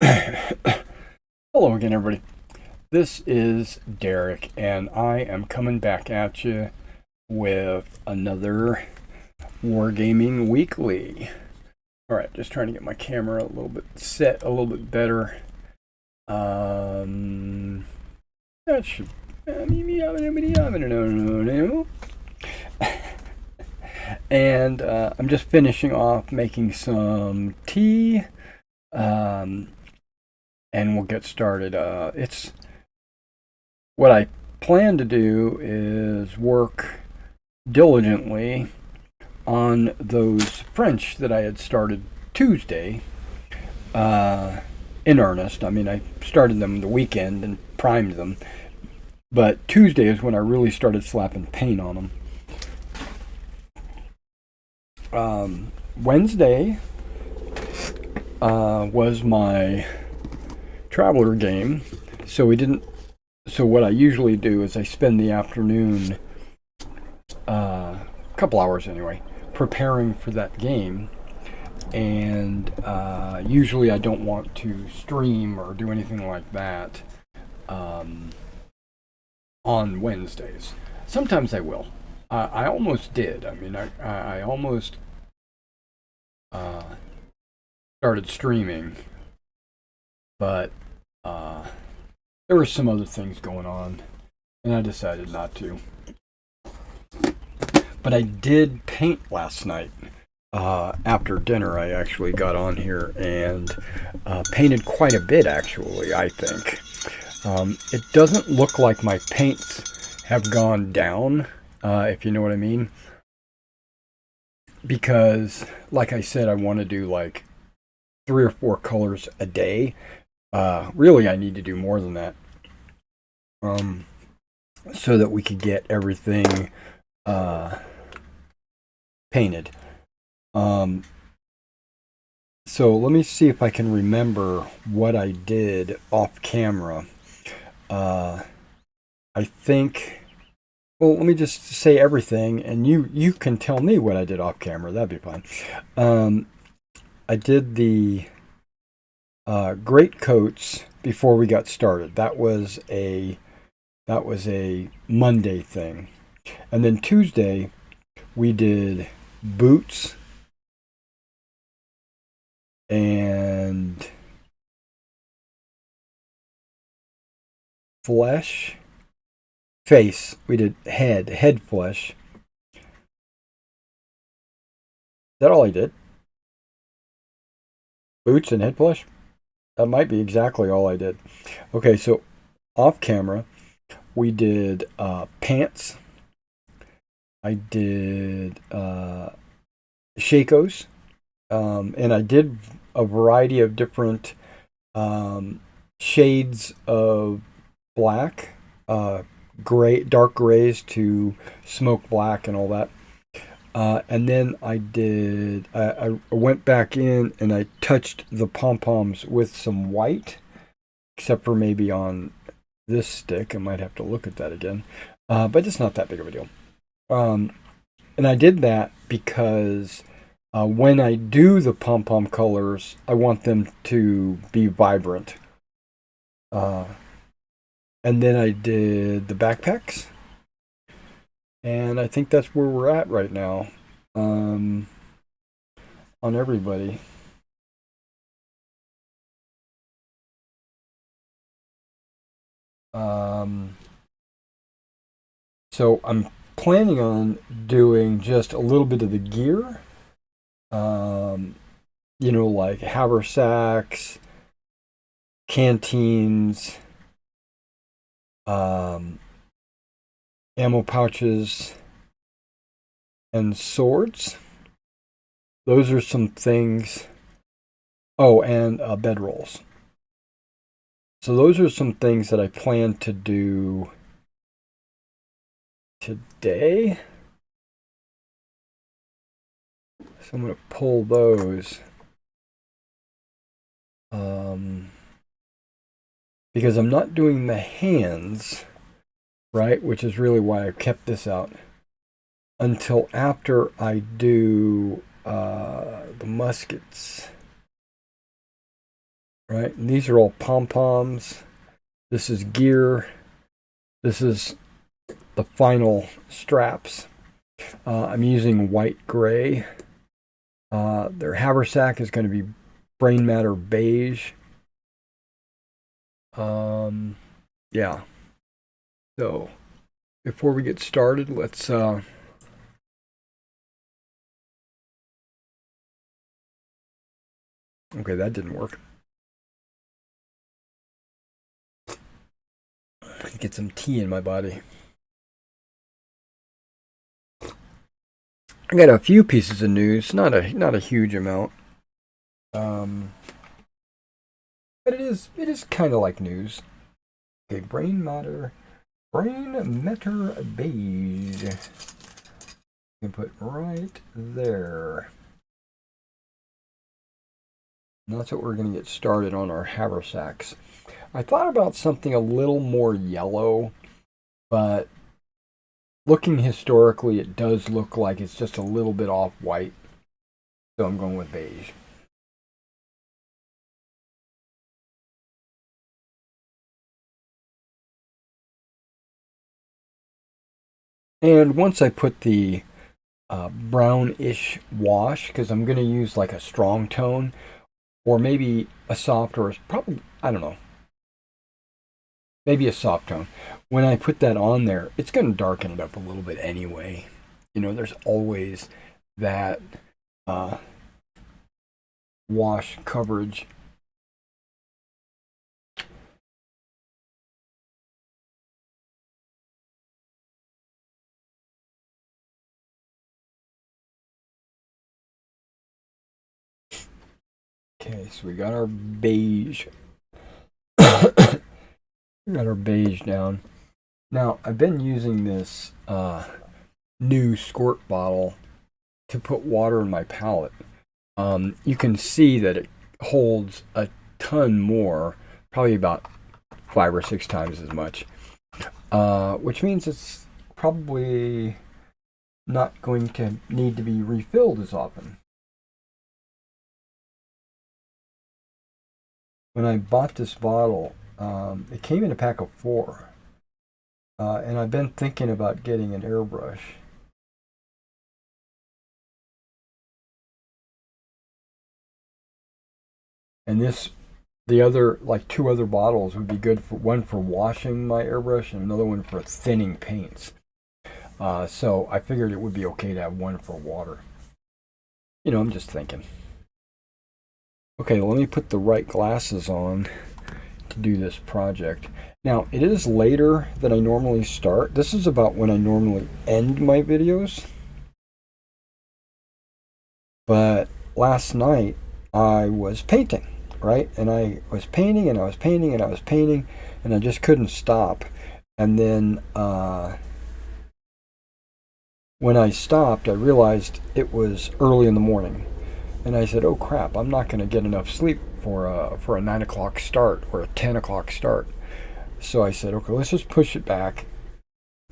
Hello again, everybody. This is Derek, and I am coming back at you with another Wargaming Weekly. Alright, just trying to get my camera a little bit set a little bit better. That should. And I'm just finishing off making some tea. And we'll get started. It's what I plan to do is work diligently on those French that I had started Tuesday in earnest. I mean, I started them the weekend and primed them, but Tuesday is when I really started slapping paint on them. Wednesday was my Traveler game, so what I usually do is I spend the afternoon, a couple hours anyway, preparing for that game, and usually I don't want to stream or do anything like that on Wednesdays. Sometimes I will. I almost did. I mean, I almost started streaming, but there were some other things going on, and I decided not to. But I did paint last night. After dinner, I actually got on here and painted quite a bit, actually, I think. It doesn't look like my paints have gone down, if you know what I mean. Because, like I said, I want to do like 3 or 4 colors a day. Really, I need to do more than that, so that we could get everything painted. So let me see if I can remember what I did off camera. I think. Well, let me just say everything, and you can tell me what I did off camera. That'd be fine. I did the great coats before we got started. That was a Monday thing, and then Tuesday we did boots and face. We did head flesh. Is that all I did? Boots and head flesh? That might be exactly all I did. Okay, so off camera, we did pants. I did shakos. And I did a variety of different shades of black, gray, dark grays to smoke black and all that. And then I went back in and I touched the pom-poms with some white, except for maybe on this stick. I might have to look at that again. But it's not that big of a deal. And I did that because when I do the pom-pom colors, I want them to be vibrant. And then I did the backpacks. And I think that's where we're at right now, on everybody. So I'm planning on doing just a little bit of the gear, like haversacks, canteens, ammo pouches, and swords. Those are some things. Oh, and bedrolls. So those are some things that I plan to do today. So I'm going to pull those. Because I'm not doing the hands, right? Which is really why I kept this out until after I do the muskets. right? And these are all pom-poms. This is gear. This is the final straps. I'm using white gray. Their haversack is going to be brain matter beige. Yeah. So before we get started, let's okay, that didn't work. Get some tea in my body. I got a few pieces of news, not a huge amount. But it is kind of like news. Okay, brain matter beige. You can put right there. And that's what we're going to get started on our haversacks. I thought about something a little more yellow, but looking historically, it does look like it's just a little bit off white. So I'm going with beige. And once I put the brownish wash, because I'm going to use like a strong tone, or maybe a soft, or probably, I don't know, maybe a soft tone. When I put that on there, it's going to darken it up a little bit anyway. You know, there's always that wash coverage. Okay, so we got our beige. We got our beige down. Now, I've been using this new squirt bottle to put water in my palette. You can see that it holds a ton more, probably about 5 or 6 times as much, which means it's probably not going to need to be refilled as often. When I bought this bottle, it came in a pack of 4, and I've been thinking about getting an airbrush. And the other, like 2 other bottles would be good for one for washing my airbrush and another one for thinning paints. So I figured it would be okay to have one for water. You know, I'm just thinking. Okay, let me put the right glasses on to do this project. Now, it is later than I normally start. This is about when I normally end my videos. But last night I was painting, right? And I was painting and I was painting and I was painting and I just couldn't stop. And then when I stopped, I realized it was early in the morning. And I said, "Oh crap! I'm not going to get enough sleep for a 9 o'clock start or a 10 o'clock start." So I said, "Okay, let's just push it back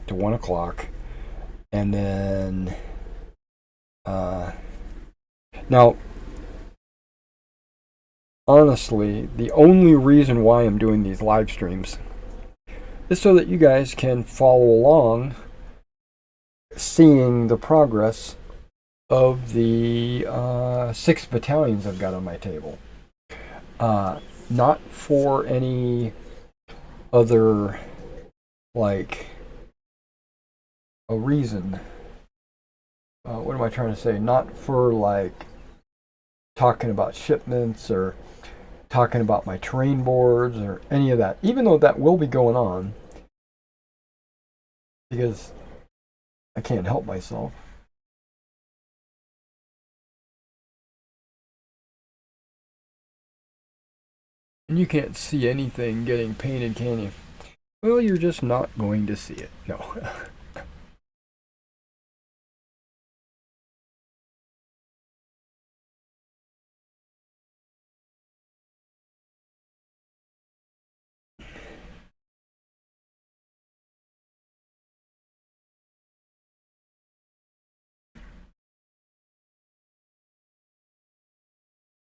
to 1 o'clock." And then now, honestly, the only reason why I'm doing these live streams is so that you guys can follow along, seeing the progress of the 6 battalions I've got on my table. Not for any other, like, a reason. What am I trying to say? Not for, like, talking about shipments or talking about my terrain boards or any of that, even though that will be going on because I can't help myself. And you can't see anything getting painted, can you? Well, you're just not going to see it. No.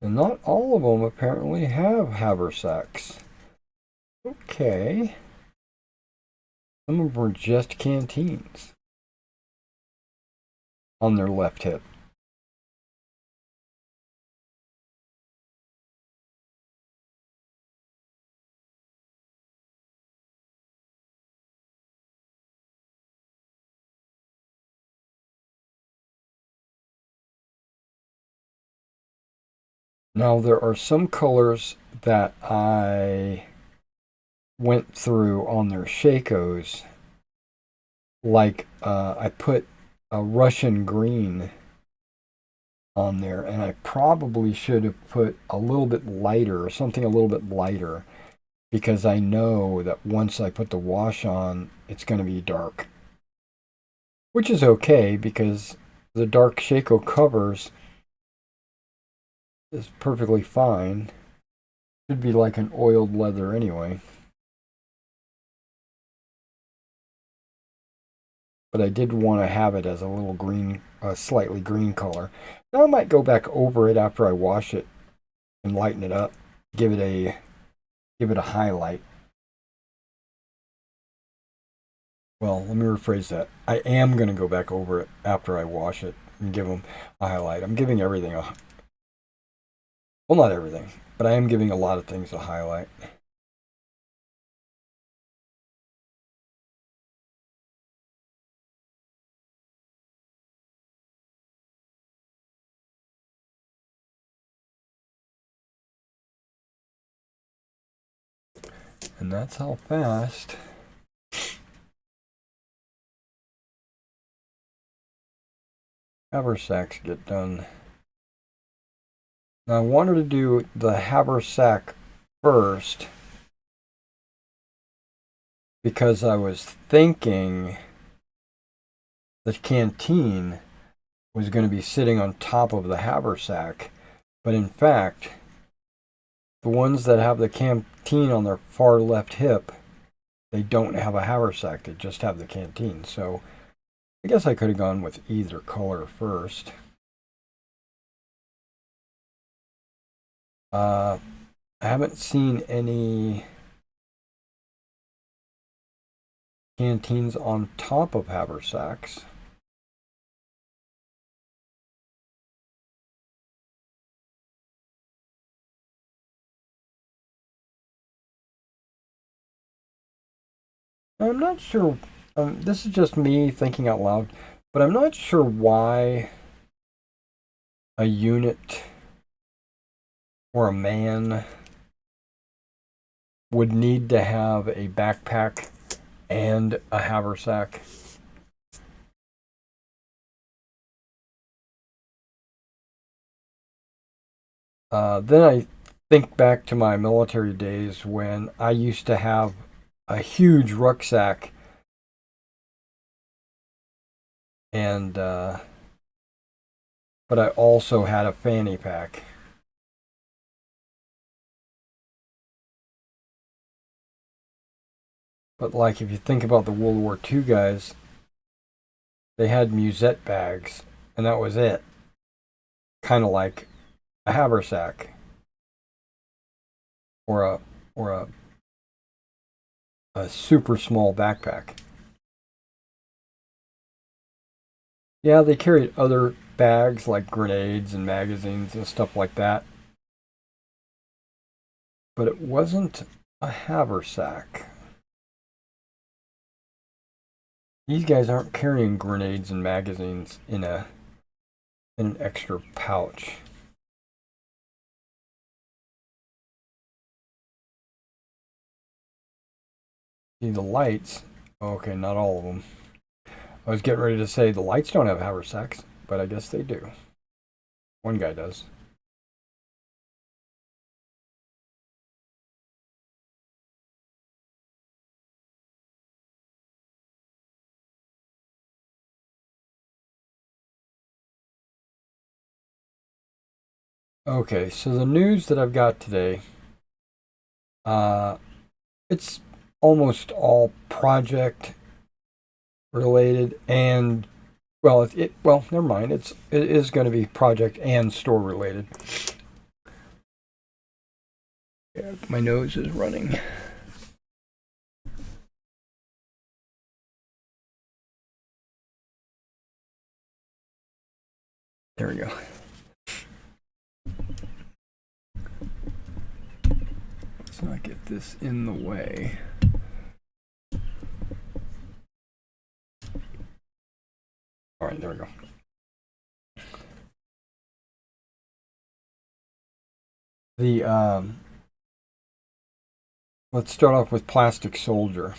And not all of them apparently have haversacks. Okay. Some of them were just canteens on their left hip. Now, there are some colors that I went through on their Shakos, like I put a Russian green on there, and I probably should have put a little bit lighter or something a little bit lighter because I know that once I put the wash on, it's going to be dark, which is okay because the dark Shako covers is perfectly fine. Should be like an oiled leather anyway. But I did want to have it as a little green, slightly green color. Now I might go back over it after I wash it and lighten it up, give it a highlight. Well, let me rephrase that. I am going to go back over it after I wash it and give them a highlight. I'm giving everything a, well, not everything, but I am giving a lot of things a highlight. And that's how fast haversacks get done. Now I wanted to do the haversack first because I was thinking the canteen was going to be sitting on top of the haversack, but in fact, the ones that have the canteen on their far left hip, they don't have a haversack, they just have the canteen. So I guess I could have gone with either color first. I haven't seen any canteens on top of haversacks. I'm not sure. This is just me thinking out loud, but I'm not sure why a unit or a man would need to have a backpack and a haversack. Then I think back to my military days when I used to have a huge rucksack and but I also had a fanny pack. But like if you think about the World War II guys, they had musette bags and that was it. Kind of like a haversack or a super small backpack. Yeah, they carried other bags like grenades and magazines and stuff like that. But it wasn't a haversack. These guys aren't carrying grenades and magazines in an extra pouch. See the lights. Okay, not all of them. I was getting ready to say the lights don't have haversacks, but I guess they do. One guy does. Okay, so the news that I've got today, uh, it's almost all project related and well, well, never mind. It is going to be project and store related. Yeah, my nose is running. There we go. Let's not get this in the way. All right, there we go. Let's start off with Plastic Soldier.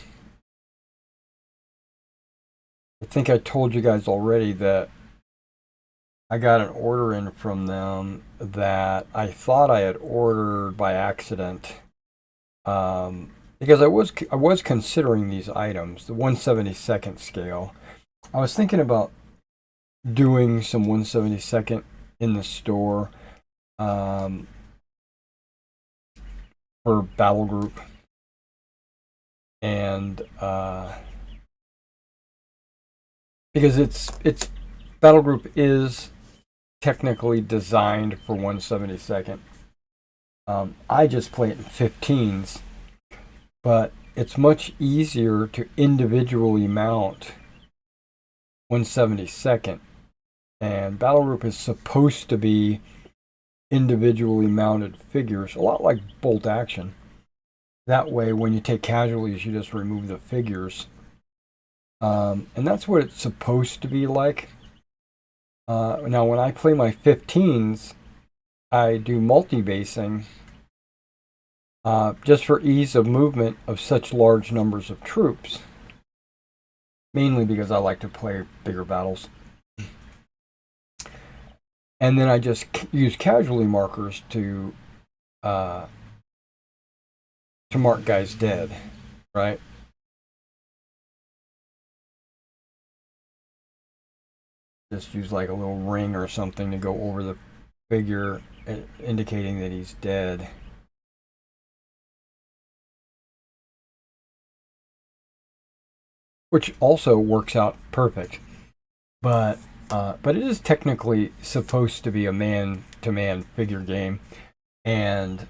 I think I told you guys already that I got an order in from them that I thought I had ordered by accident. Because I was considering these items, the 1/72nd scale. I was thinking about doing some 1/72nd in the store for Battle Group, and because it's Battle Group is technically designed for 1/72nd. I just play it in 15s, but it's much easier to individually mount 1/72nd, and Battle Group is supposed to be individually mounted figures, a lot like Bolt Action. That way, when you take casualties, you just remove the figures. And that's what it's supposed to be like. Now, when I play my 15s, I do multi-basing just for ease of movement of such large numbers of troops. Mainly because I like to play bigger battles. And then I just use casualty markers to mark guys dead, right? Just use like a little ring or something to go over the figure, indicating that he's dead. Which also works out perfect. But it is technically supposed to be a man-to-man figure game, and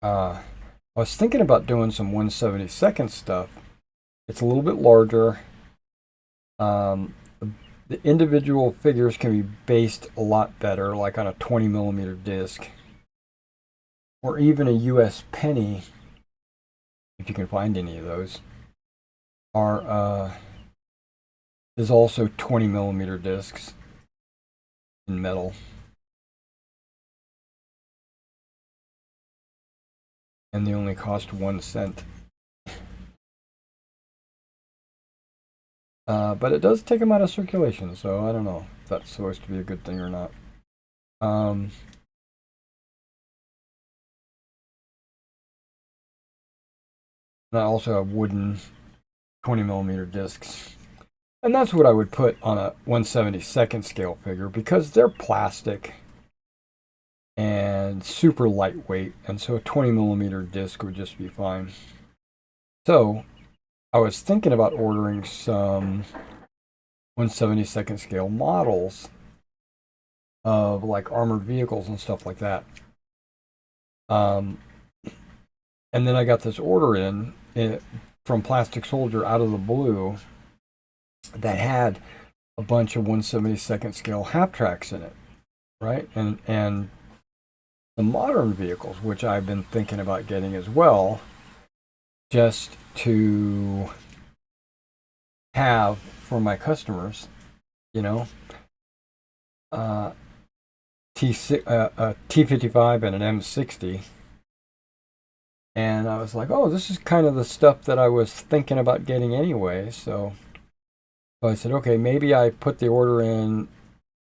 I was thinking about doing some 1/72nd stuff. It's a little bit larger. The individual figures can be based a lot better, like on a 20 millimeter disc, or even a US penny, if you can find any of those. Is also 20 millimeter discs in metal. And they only cost 1 cent. But it does take them out of circulation, so I don't know if that's supposed to be a good thing or not. And I also have wooden 20 millimeter discs. And that's what I would put on a 1/72nd scale figure because they're plastic and super lightweight, and so a 20 millimeter disc would just be fine. So I was thinking about ordering some 1/72nd scale models of like armored vehicles and stuff like that. And then I got this order in from Plastic Soldier out of the blue that had a bunch of 1/72nd scale half tracks in it, right? And the modern vehicles, which I've been thinking about getting as well, just to have for my customers, you know, a T55 and an M60. And I was like, oh, this is kind of the stuff that I was thinking about getting anyway. So I said, okay, maybe I put the order in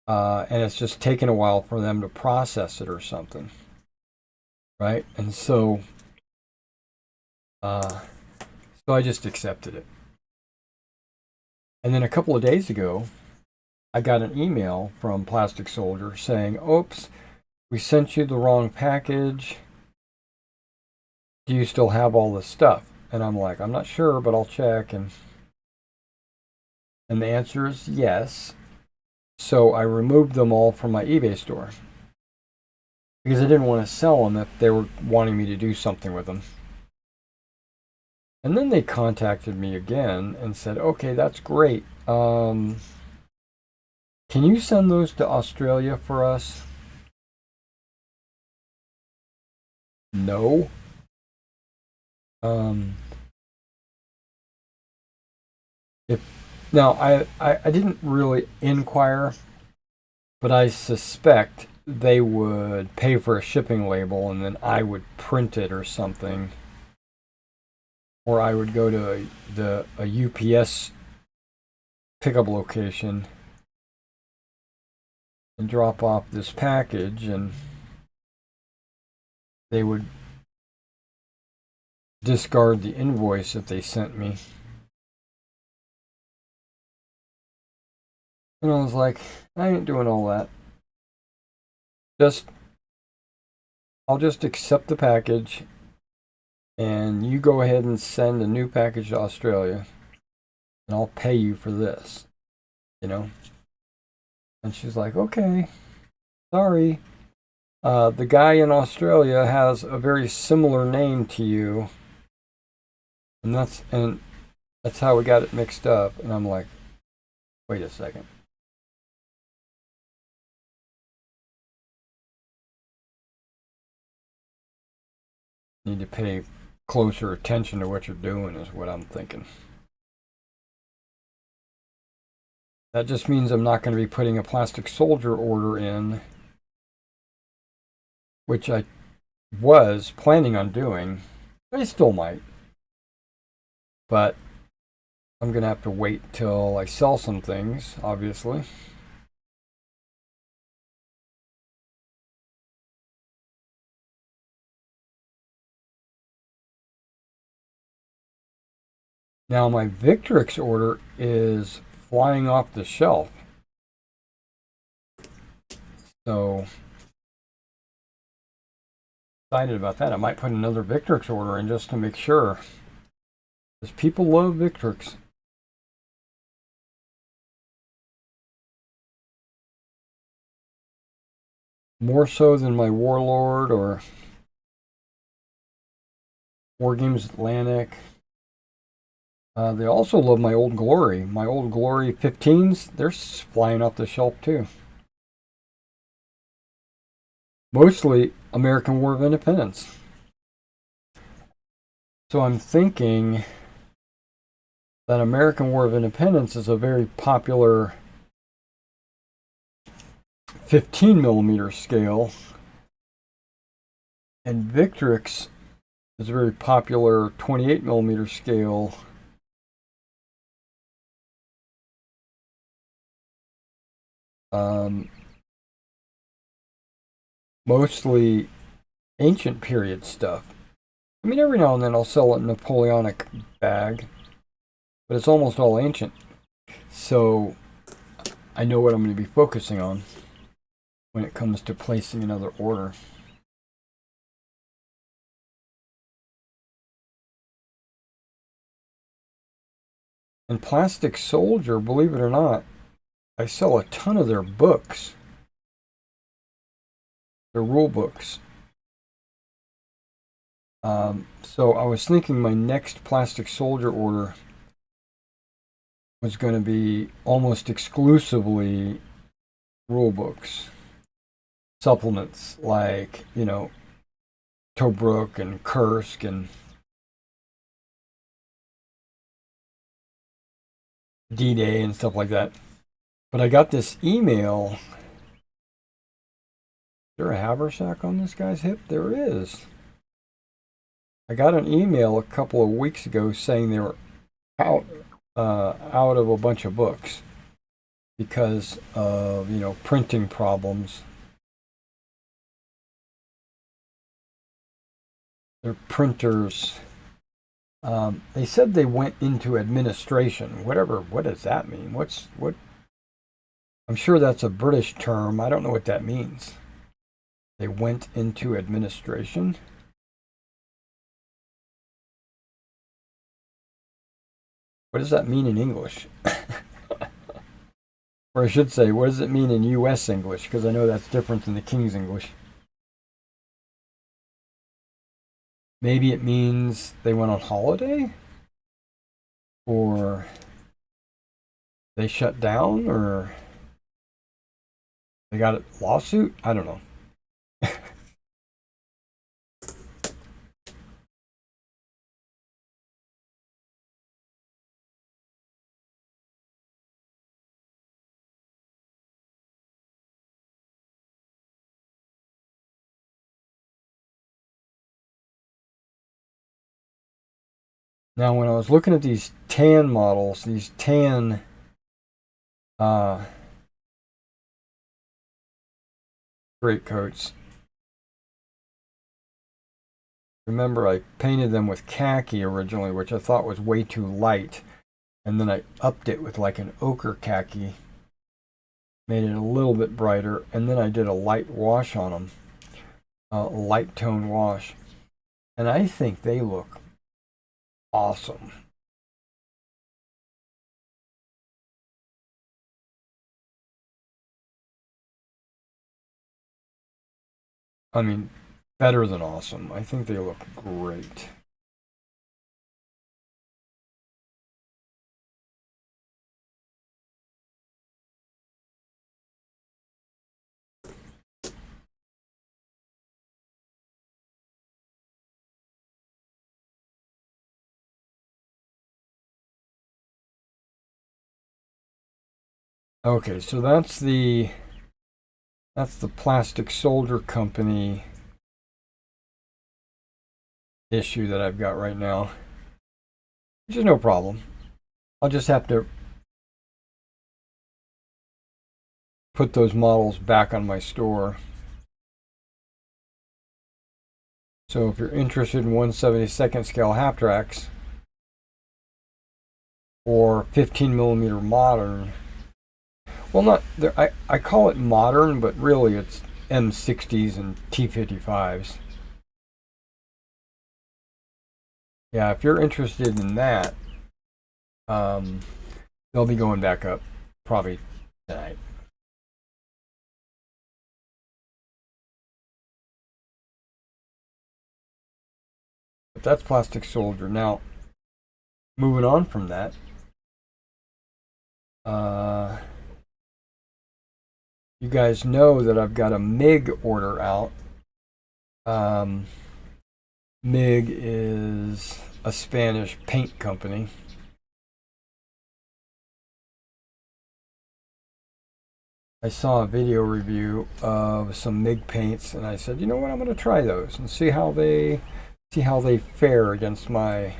and it's just taken a while for them to process it or something. Right? And so I just accepted it. And then a couple of days ago, I got an email from Plastic Soldier saying, oops, we sent you the wrong package. Do you still have all this stuff? And I'm like, I'm not sure, but I'll check. And the answer is yes. So I removed them all from my eBay store. because I didn't want to sell them if they were wanting me to do something with them. And then they contacted me again and said, okay, that's great. Can you send those to Australia for us? No. Um, if now I didn't really inquire, but I suspect they would pay for a shipping label and then I would print it or something. Or I would go to a UPS pickup location and drop off this package, and they would discard the invoice that they sent me. And I was like, I ain't doing all that. I'll just accept the package, and you go ahead and send a new package to Australia, and I'll pay you for this, you know? And she's like, okay, sorry. The guy in Australia has a very similar name to you, and that's how we got it mixed up. And I'm like, wait a second. Need to pay closer attention to what you're doing, is what I'm thinking. That just means I'm not going to be putting a plastic soldier order in, which I was planning on doing. I still might. But I'm going to have to wait till I sell some things, obviously. Now my Victrix order is flying off the shelf. So excited about that. I might put another Victrix order in just to make sure. Because people love Victrix. More so than my Warlord or Wargames Atlantic. They also love my Old Glory. My Old Glory 15s, they're flying off the shelf too. Mostly American War of Independence. So I'm thinking that American War of Independence is a very popular 15 millimeter scale, and Victrix is a very popular 28 millimeter scale. Mostly ancient period stuff. I mean, every now and then I'll sell a Napoleonic bag, but it's almost all ancient. So I know what I'm going to be focusing on when it comes to placing another order. And Plastic Soldier, believe it or not, I sell a ton of their books. Their rule books. So I was thinking my next Plastic Soldier order was going to be almost exclusively rule books. Supplements like, Tobruk and Kursk and D-Day and stuff like that. But I got this email. Is there a haversack on this guy's hip? There is. I got an email a couple of weeks ago saying they were out of a bunch of books because of printing problems. Their printers. They said they went into administration. What does that mean? What? I'm sure that's a British term. I don't know what that means. They went into administration. What does that mean in English? Or I should say, what does it mean in U.S. English? Because I know that's different than the King's English. Maybe it means they went on holiday, or they shut down, or they got a lawsuit. I don't know. Now, when I was looking at these tan models, these tan uh, greatcoats, remember I painted them with khaki originally, which I thought was way too light, and then I upped it with like an ochre khaki, made it a little bit brighter, and then I did a light wash on them, a light tone wash, and I think they look awesome. I mean, better than awesome. I think they look great. Okay, so that's the Plastic Soldier Company issue that I've got right now, which is no problem. I'll just have to put those models back on my store. So if you're interested in 1/72 scale half-tracks or 15 millimeter modern, well, not I call it modern, but really it's M60s and T55s. Yeah, if you're interested in that, they'll be going back up probably tonight. But that's Plastic Soldier. Now, moving on from that, you guys know that I've got a MIG order out. MIG is a Spanish paint company. I saw a video review of some MIG paints, and I said, you know what, I'm going to try those and see how they fare against my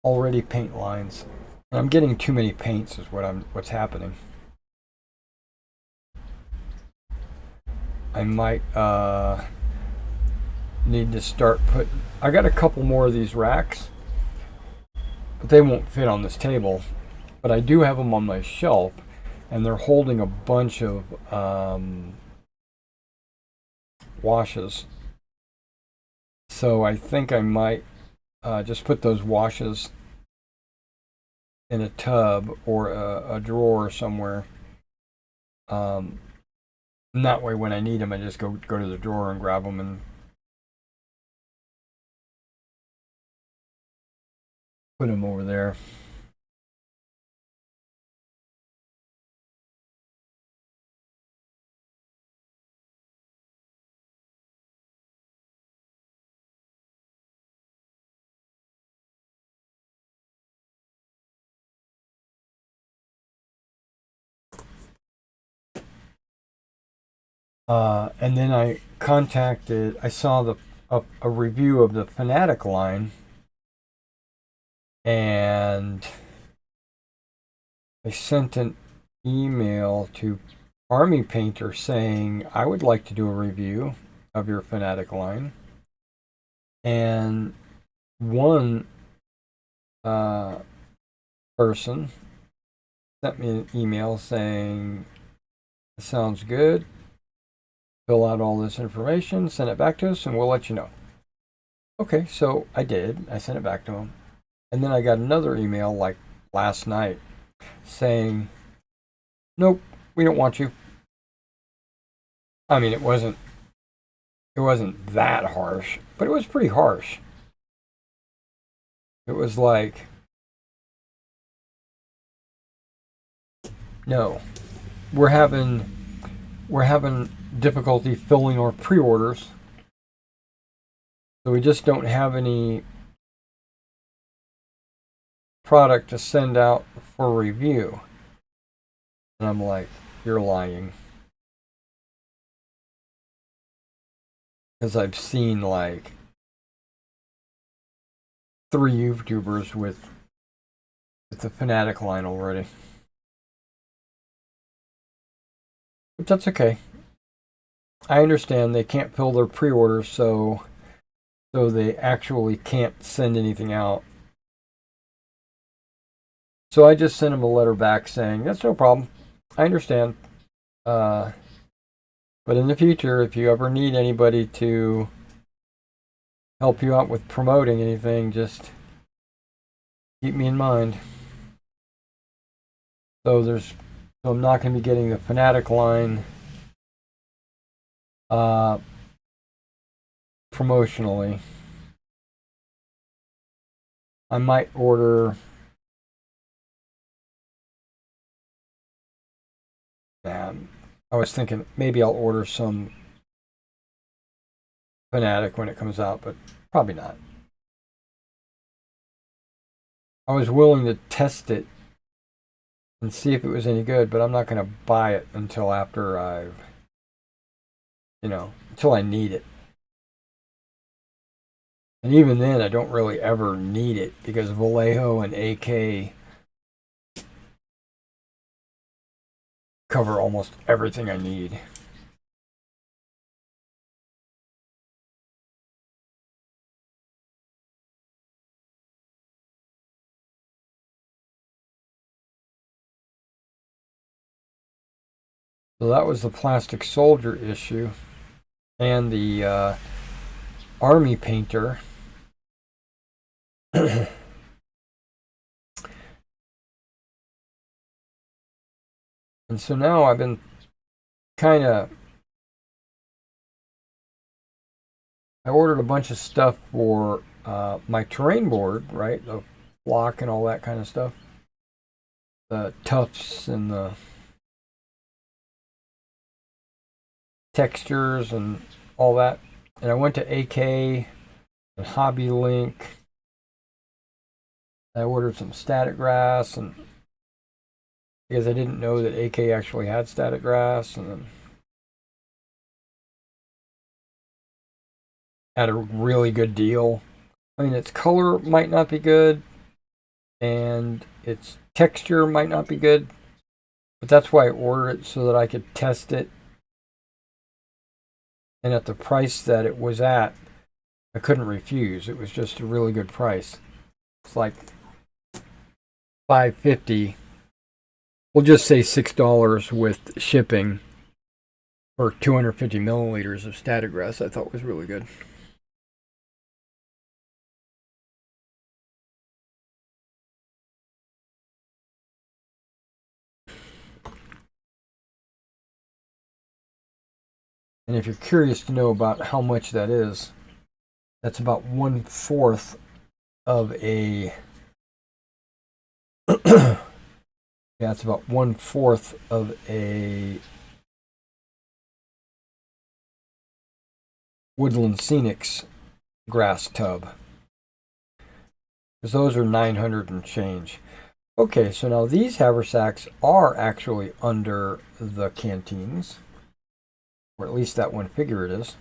already paint lines. And I'm getting too many paints, is what's happening. I might need to start I got a couple more of these racks, but they won't fit on this table. But I do have them on my shelf, and they're holding a bunch of washes. So I think I might just put those washes in a tub or a drawer somewhere. And that way, when I need them, I just go to the drawer and grab them and put them over there. And then I saw a review of the Fanatic line, and I sent an email to Army Painter saying I would like to do a review of your Fanatic line. And one person sent me an email saying, sounds good. Fill out all this information, send it back to us, and we'll let you know. Okay, so I did. I sent it back to him. And then I got another email like last night saying, nope, we don't want you. I mean, it wasn't It wasn't that harsh, but it was pretty harsh. It was like, no, we're having we're having difficulty filling our pre-orders, so we just don't have any product to send out for review. And I'm like, you're lying. Because I've seen like 3 YouTubers with the Fanatic line already. But that's okay. I understand they can't fill their pre-orders, so they actually can't send anything out. So I just sent them a letter back saying, that's no problem. I understand. But in the future, if you ever need anybody to help you out with promoting anything, just keep me in mind. So I'm not going to be getting the Fanatic line promotionally. I might order. I was thinking maybe I'll order some Fanatic when it comes out, but probably not. I was willing to test it and see if it was any good, but I'm not going to buy it until after until I need it. And even then, I don't really ever need it because Vallejo and AK cover almost everything I need. So that was the plastic soldier issue and the army painter. And so now I've been kind of, I ordered a bunch of stuff for my terrain board, right? The block and all that kind of stuff. The tufts and the textures and all that. And I went to AK and Hobby Link. I ordered some static grass, and because I didn't know that AK actually had static grass, and then had a really good deal. I mean, its color might not be good, and its texture might not be good, but that's why I ordered it, so that I could test it. And at the price that it was at, I couldn't refuse. It was just a really good price. It's like $5.50. We'll just say $6 with shipping for 250 milliliters of static grass. I thought was really good. And if you're curious to know about how much that is, that's about 1/4 of a yeah, it's about 1/4 of a Woodland Scenics grass tub. Because those are 900 and change. Okay, so now these haversacks are actually under the canteens, or at least that one figure it is.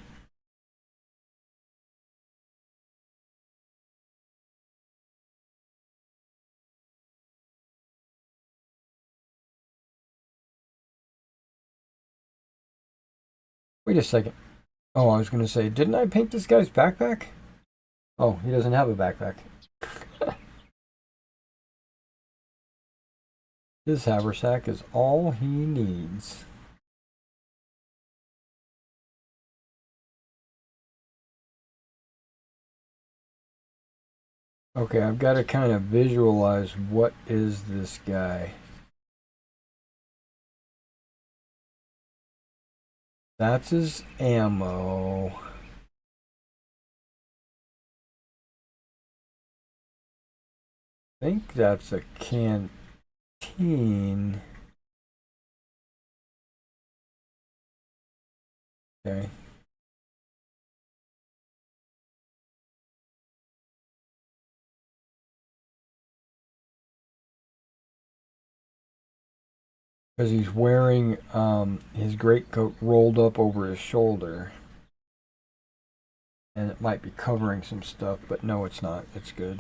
Wait a second. Oh, I was going to say, didn't I paint this guy's backpack? Oh, he doesn't have a backpack. His haversack is all he needs. Okay, I've got to kind of visualize what is this guy. That's his ammo. think that's a canteen. Okay. Because he's wearing his greatcoat rolled up over his shoulder. And it might be covering some stuff, but no, it's not. It's good.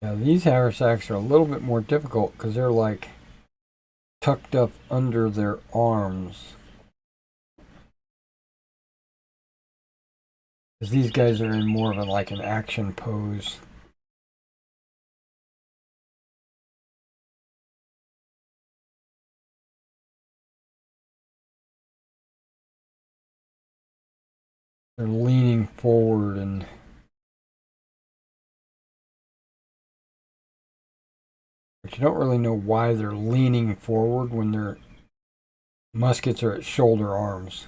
Now these haversacks are a little bit more difficult because they're like tucked up under their arms. Because these guys are in more of like an action pose. They're leaning forward and but you don't really know why they're leaning forward when their muskets are at shoulder arms.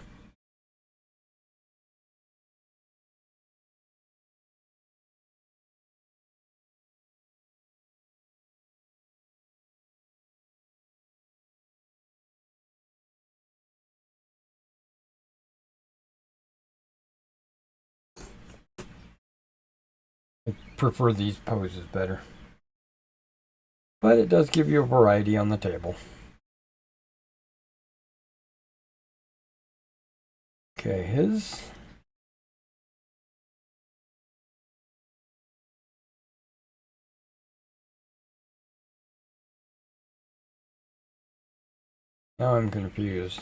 I prefer these poses better. But it does give you a variety on the table. Okay, his. Now I'm confused.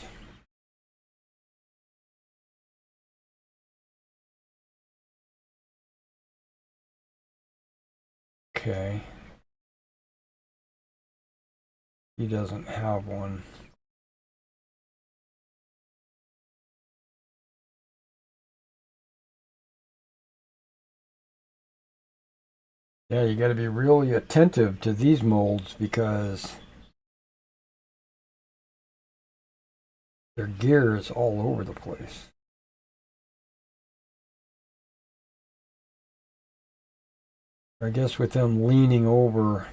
Okay. He doesn't have one. Yeah, you got to be really attentive to these molds because their gear is all over the place. I guess with them leaning over,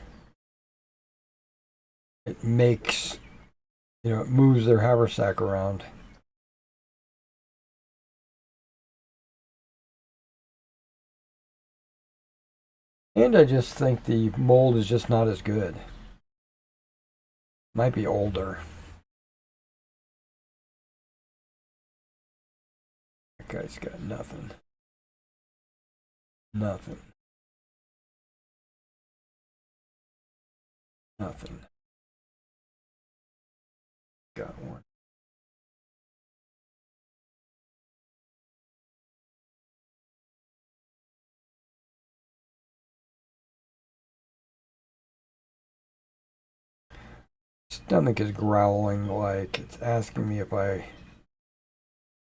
it makes, it moves their haversack around. And I just think the mold is just not as good. Might be older. That guy's got nothing. Nothing. Nothing. Got one. Stomach is growling like it's asking me if I.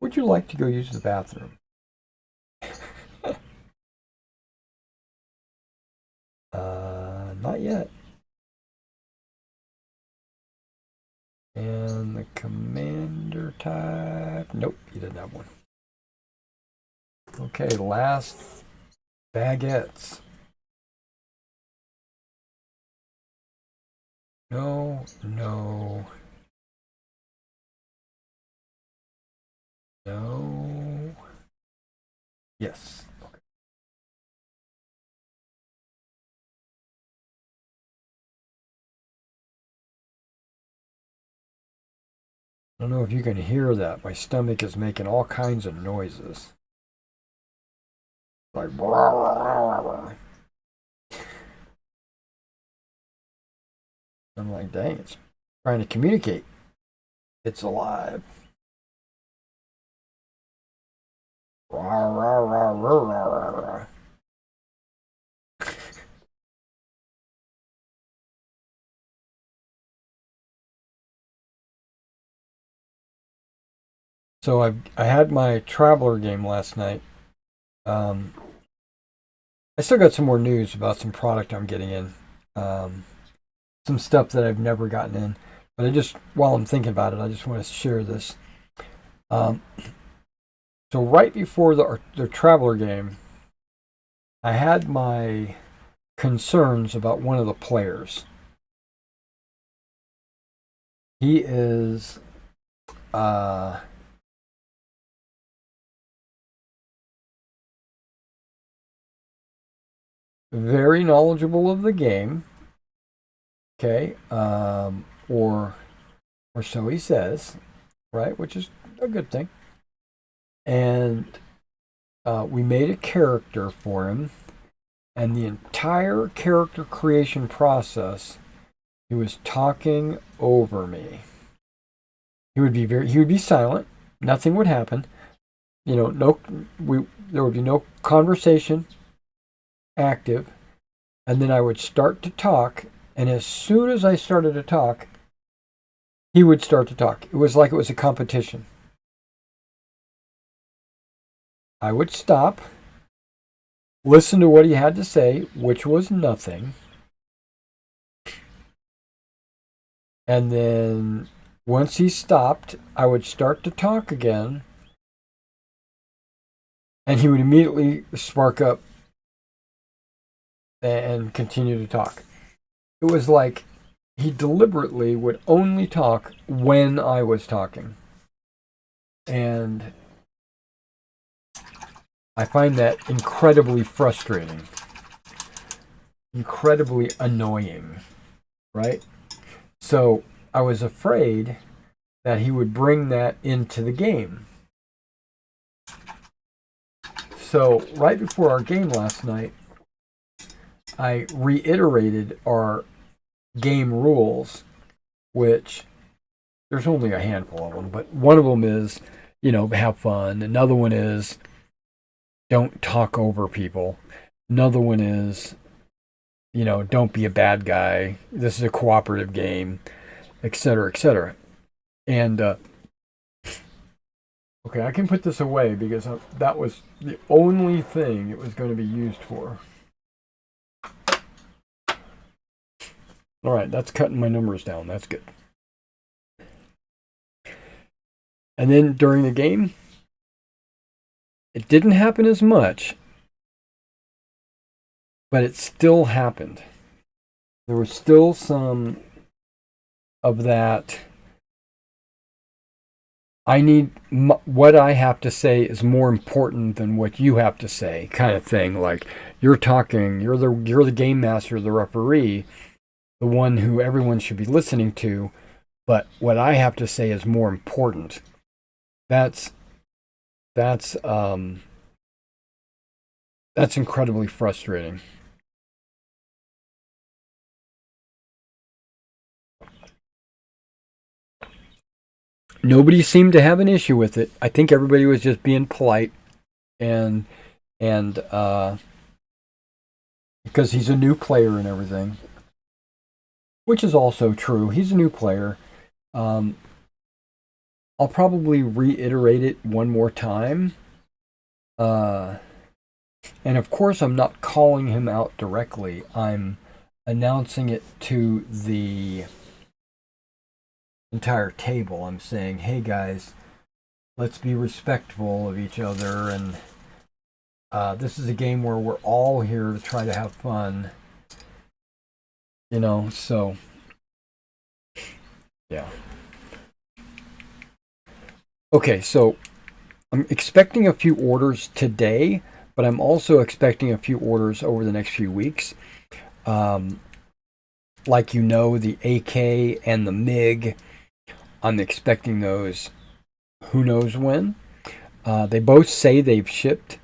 Would you like to go use the bathroom? Not yet. And the commander type. Nope, he didn't have one. Okay, last baguettes. No, no, no. Yes. Okay. I don't know if you can hear that. My stomach is making all kinds of noises. Like, blah, blah, blah, blah. I'm like, dang, it's trying to communicate. It's alive. Rah, rah, rah, rah, rah, rah. So I had my Traveler game last night. Um, I still got some more news about some product I'm getting in. Some stuff that I've never gotten in. But while I'm thinking about it, I just want to share this. Um, so right before the Traveler game, I had my concerns about one of the players. He is very knowledgeable of the game. Okay, or so he says, right? Which is a good thing. And we made a character for him, and the entire character creation process, he was talking over me. He would be silent. Nothing would happen. There would be no conversation active, and then I would start to talk, and as soon as I started to talk, he would start to talk. It was like it was a competition. I would stop, listen to what he had to say, which was nothing, and then once he stopped, I would start to talk again, and he would immediately spark up and continue to talk. It was like he deliberately would only talk when I was talking. And I find that incredibly frustrating, incredibly annoying, right? So I was afraid that he would bring that into the game. So right before our game last night, I reiterated our game rules, which there's only a handful of them, but one of them is, have fun. Another one is don't talk over people. Another one is, don't be a bad guy. This is a cooperative game, etc., etc. And okay, I can put this away because that was the only thing it was going to be used for. All right, that's cutting my numbers down. That's good. And then during the game, it didn't happen as much, but it still happened. There was still some of that. What I have to say is more important than what you have to say, kind of thing. Like you're talking, you're the game master, the referee, the one who everyone should be listening to, but what I have to say is more important. That's incredibly frustrating. Nobody seemed to have an issue with it. I think everybody was just being polite and because he's a new player and everything, which is also true. He's a new player. I'll probably reiterate it one more time. And of course, I'm not calling him out directly. I'm announcing it to the entire table. I'm saying, hey guys, let's be respectful of each other. And this is a game where we're all here to try to have fun. So yeah. Okay, so I'm expecting a few orders today, but I'm also expecting a few orders over the next few weeks. Like the AK and the MiG I'm expecting those who knows when. They both say they've shipped.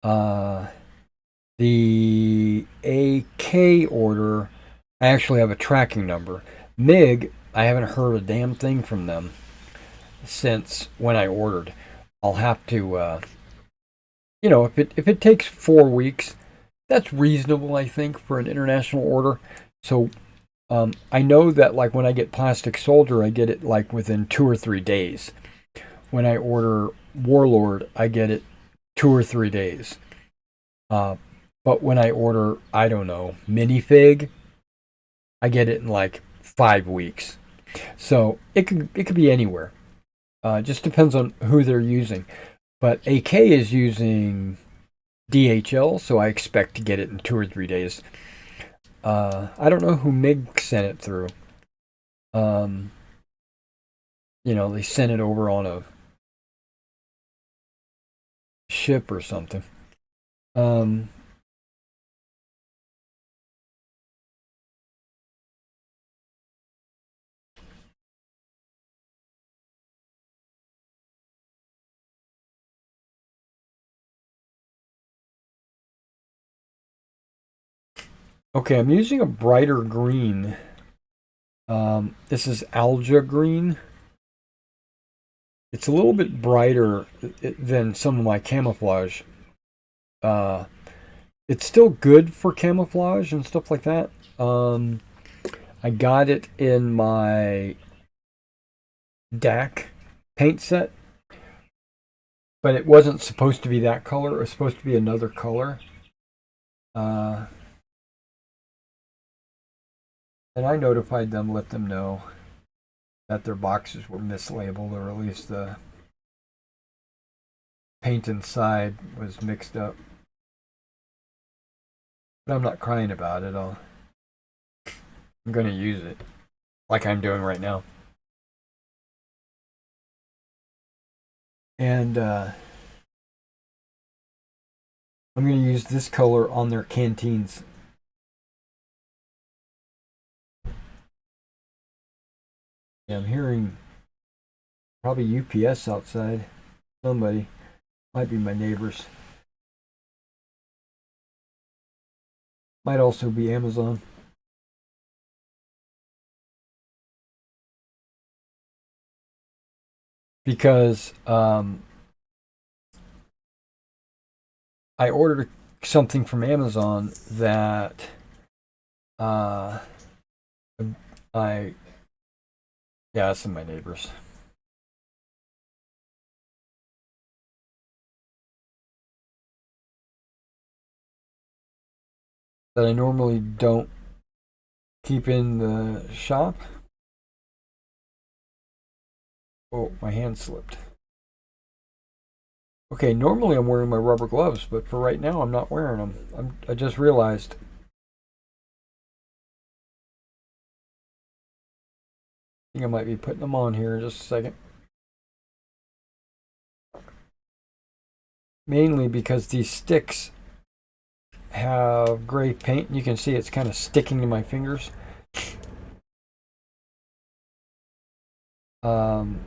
Uh, the AK order, I actually have a tracking number. MiG, I haven't heard a damn thing from them since when I ordered. I'll have to, if it takes 4 weeks, that's reasonable, I think, for an international order. So I know that like when I get Plastic Soldier, I get it like within 2 or 3 days. When I order Warlord, I get it 2 or 3 days. Uh, but when I order, I don't know, minifig, I get it in like 5 weeks. So it could be anywhere. It just depends on who they're using. But AK is using DHL, so I expect to get it in 2 or 3 days. I don't know who MiG sent it through. Um, they sent it over on a ship or something. Um, okay, I'm using a brighter green. This is Alga green. It's a little bit brighter than some of my camouflage. Uh, it's still good for camouflage and stuff like that. I got it in my DAC paint set, but it wasn't supposed to be that color. It was supposed to be another color. Uh, and I notified them, let them know that their boxes were mislabeled, or at least the paint inside was mixed up. But I'm not crying about it. I'm going to use it like I'm doing right now. And I'm going to use this color on their canteens. Yeah, I'm hearing probably UPS outside. Somebody. Might be my neighbors. Might also be Amazon. Because I ordered something from Amazon that uh, I, yeah, it's in my neighbors. That I normally don't keep in the shop. Oh, my hand slipped. Okay, normally I'm wearing my rubber gloves, but for right now I'm not wearing them. I just realized. I think I might be putting them on here in just a second. Mainly because these sticks have gray paint, and you can see it's kind of sticking to my fingers. Um,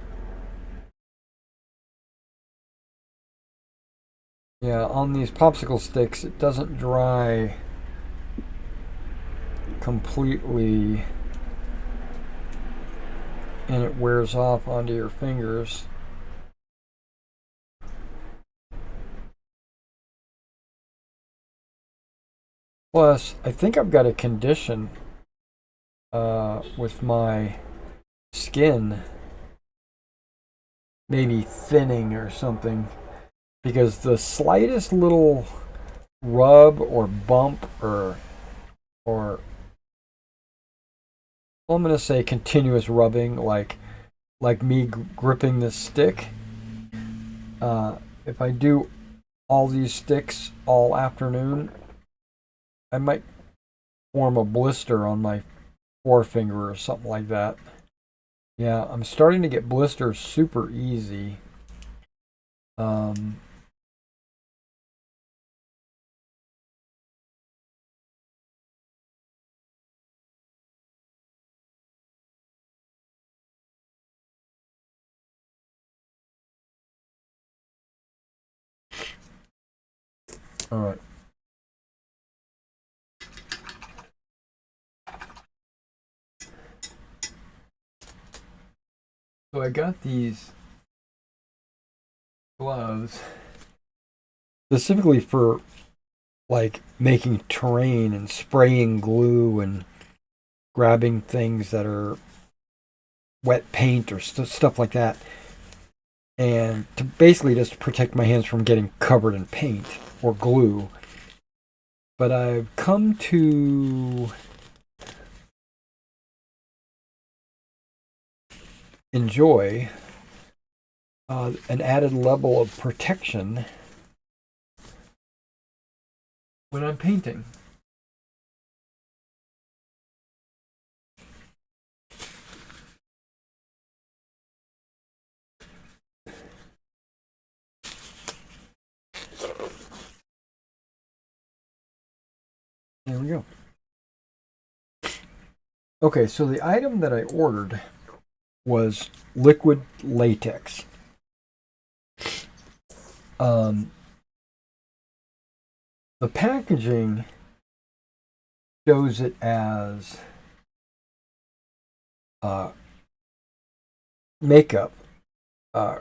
yeah, on these popsicle sticks, it doesn't dry completely, and it wears off onto your fingers. Plus, I think I've got a condition with my skin, maybe thinning or something, because the slightest little rub or bump or well, I'm gonna say continuous rubbing, like me gripping this stick. If I do all these sticks all afternoon, I might form a blister on my forefinger or something like that. Yeah, I'm starting to get blisters super easy. Um, All right. So I got these gloves specifically for like making terrain and spraying glue and grabbing things that are wet paint or stuff like that, and to basically just protect my hands from getting covered in paint or glue. But I've come to enjoy an added level of protection when I'm painting. There we go. Okay, so the item that I ordered was liquid latex. Um, the packaging shows it as uh, makeup, uh,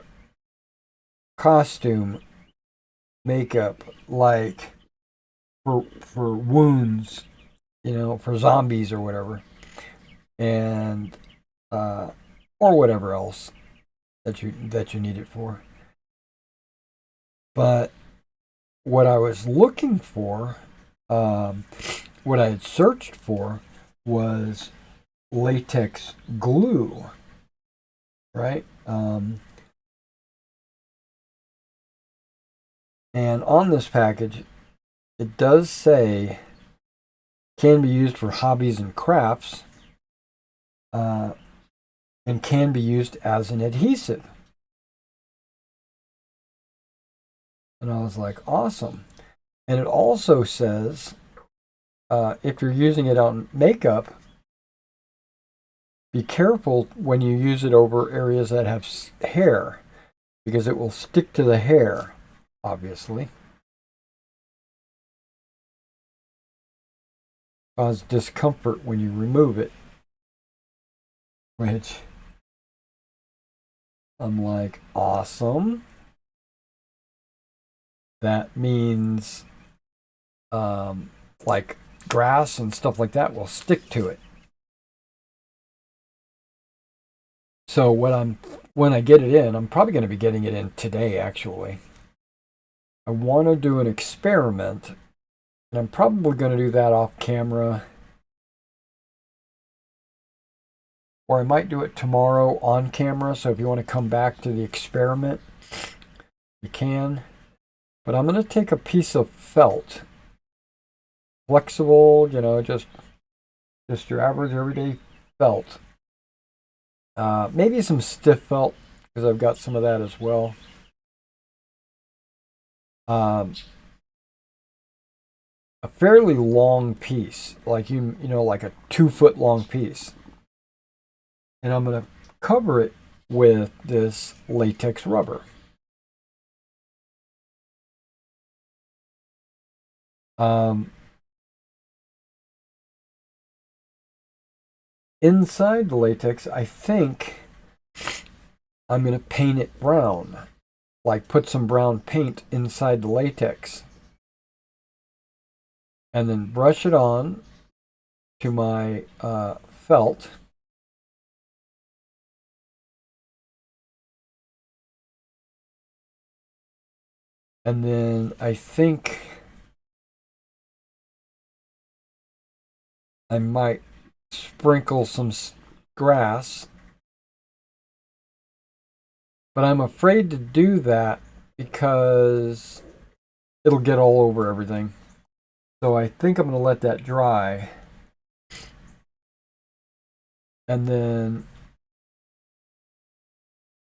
costume makeup, like for wounds, for zombies or whatever, and or whatever else that you need it for. But what I was looking for, um, what I had searched for, was latex glue, right? And on this package, it does say can be used for hobbies and crafts, uh, and can be used as an adhesive. And I was like, awesome. And it also says if you're using it on makeup, be careful when you use it over areas that have hair, because it will stick to the hair, obviously. Cause discomfort when you remove it. Which I'm like, awesome. That means like grass and stuff like that will stick to it. So when I get it in, I'm probably going to be getting it in today actually. I want to do an experiment, and I'm probably going to do that off camera, or I might do it tomorrow on camera. So if you want to come back to the experiment, you can. But I'm going to take a piece of felt, flexible, just your average everyday felt. Maybe some stiff felt, because I've got some of that as well. Um, a fairly long piece, like like a 2 foot long piece, and I'm going to cover it with this latex rubber. Um, inside the latex, I think I'm going to paint it brown, like put some brown paint inside the latex, and then brush it on to my felt. And then I think I might sprinkle some grass, but I'm afraid to do that because it'll get all over everything. So I think I'm going to let that dry, and then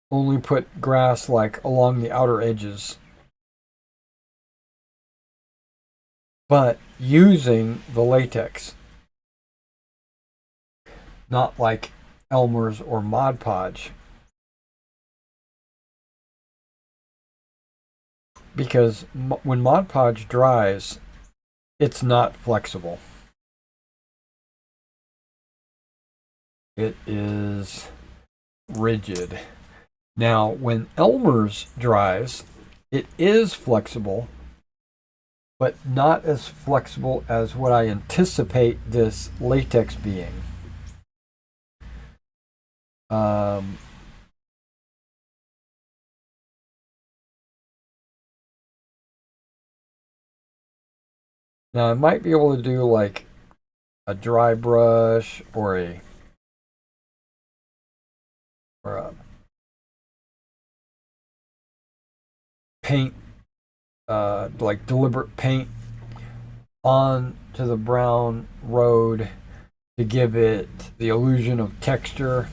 only put grass like along the outer edges, but using the latex, not like Elmer's or Mod Podge. because when Mod Podge dries, it's not flexible. It is rigid. Now, when Elmer's dries, it is flexible, but not as flexible as what I anticipate this latex being. Um, Now, I might be able to do like a dry brush or a paint, like deliberate paint on to the brown road to give it the illusion of texture.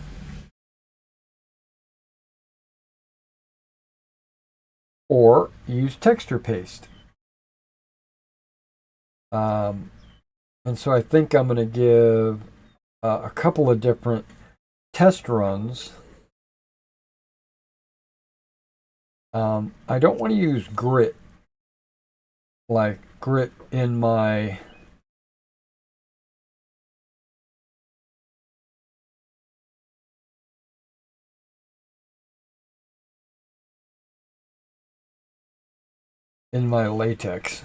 Or use texture paste. Um, and so I think I'm going to give a couple of different test runs. I don't want to use grit, like grit in my latex.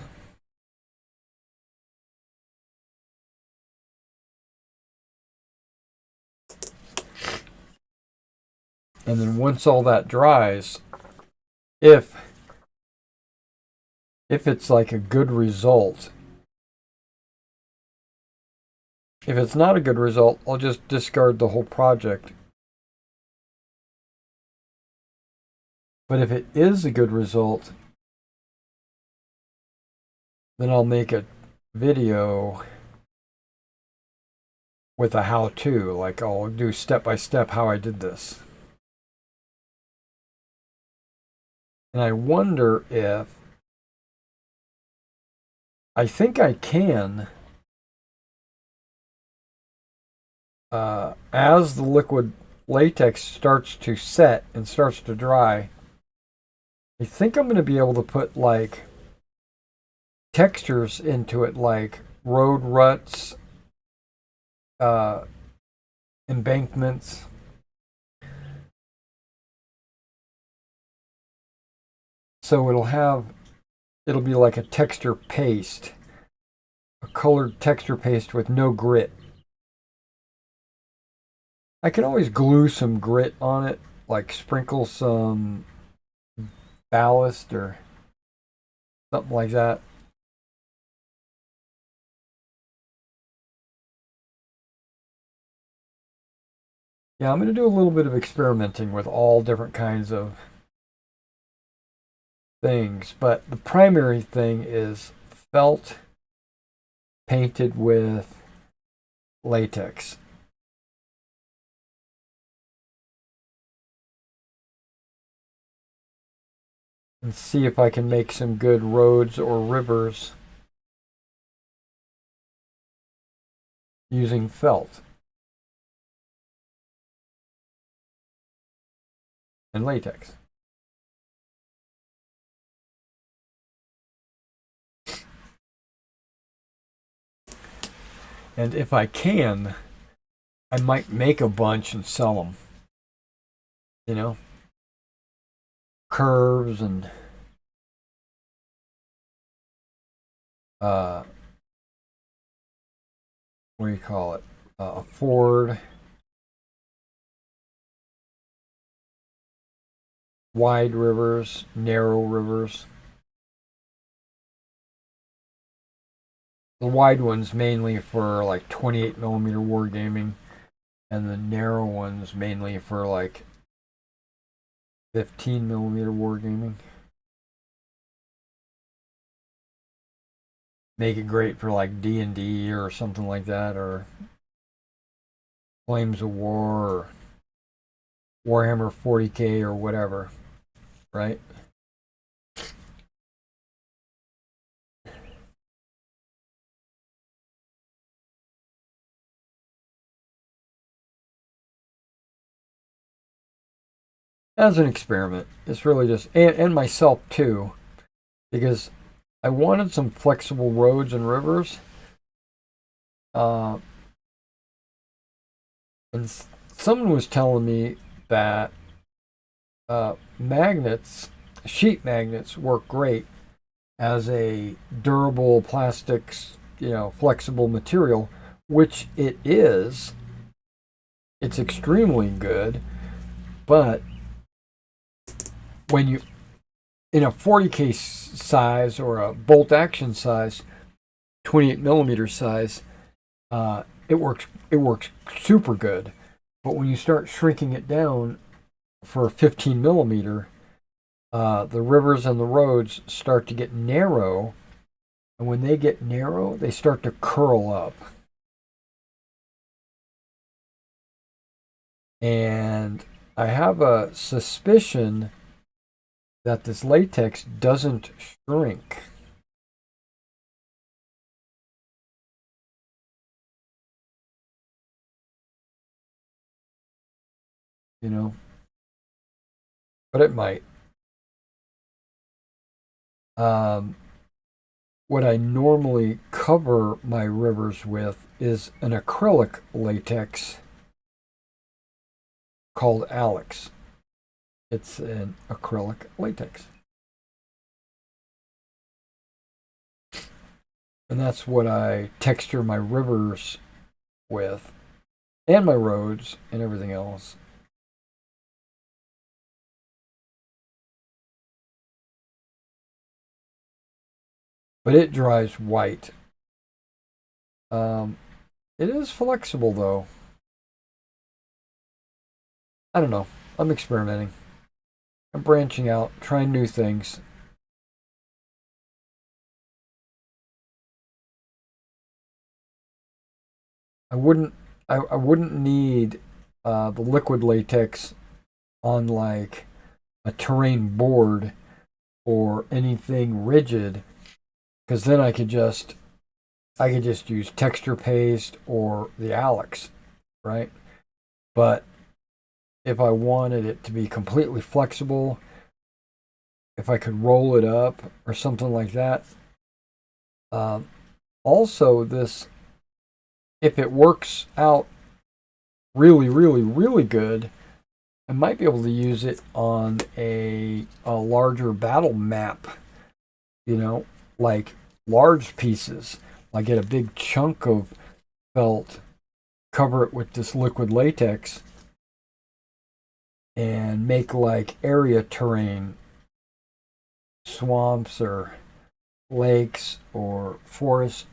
And then once all that dries, if it's like a good result, if it's not a good result, I'll just discard the whole project. But if it is a good result, then I'll make a video with a how-to, like I'll do step by step how I did this. And I wonder if I think I can, as the liquid latex starts to set and starts to dry, I think I'm going to be able to put like textures into it, like road ruts, uh, embankments. So it'll be like a texture paste, a colored texture paste with no grit. I can always glue some grit on it, like sprinkle some ballast or something like that. Yeah, I'm going to do a little bit of experimenting with all different kinds of things, but the primary thing is felt painted with latex. And see if I can make some good roads or rivers using felt and latex. And if I can, I might make a bunch and sell them. You know, curves and uh, what do you call it? A ford, wide rivers, narrow rivers. The wide ones mainly for like 28 millimeter wargaming, and the narrow ones mainly for like 15 millimeter wargaming. Make it great for like D&D or something like that, or Flames of War, or Warhammer 40K or whatever, right? As an experiment, it's really just and myself too. because I wanted some flexible roads and rivers. Uh, and someone was telling me that magnets, sheet magnets, work great as a durable plastics, flexible material, which it is. It's extremely good, but when you in a 40 case size or a bolt action size, 28 millimeter size, it works super good. But when you start shrinking it down for 15 millimeter, the rivers and the roads start to get narrow, and when they get narrow, they start to curl up. And I have a suspicion that this latex doesn't shrink. You know, but it might. Um, what I normally cover my rivers with is an acrylic latex called Alex. It's an acrylic latex. And that's what I texture my rivers with, and my roads and everything else. But it dries white. Um, it is flexible though. I don't know. I'm experimenting. I'm branching out, trying new things. I wouldn't I wouldn't need the liquid latex on like a terrain board or anything rigid, because then I could just use texture paste or the Alex, right? But if I wanted it to be completely flexible, if I could roll it up or something like that. Um, Also, this, if it works out really, really, really good, I might be able to use it on a larger battle map, you know, like large pieces. Like get a big chunk of felt, cover it with this liquid latex, and make like area terrain, swamps or lakes or forest.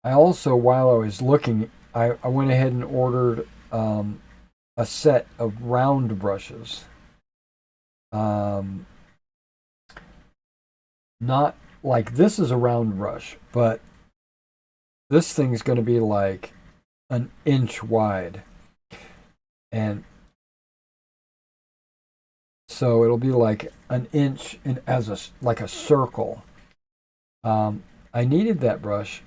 I also, while I was looking, I went ahead and ordered a set of round brushes. Um, Not like this is a round brush, but this thing's going to be like an inch wide. And so it'll be like an inch in, as a like a circle. I needed that brush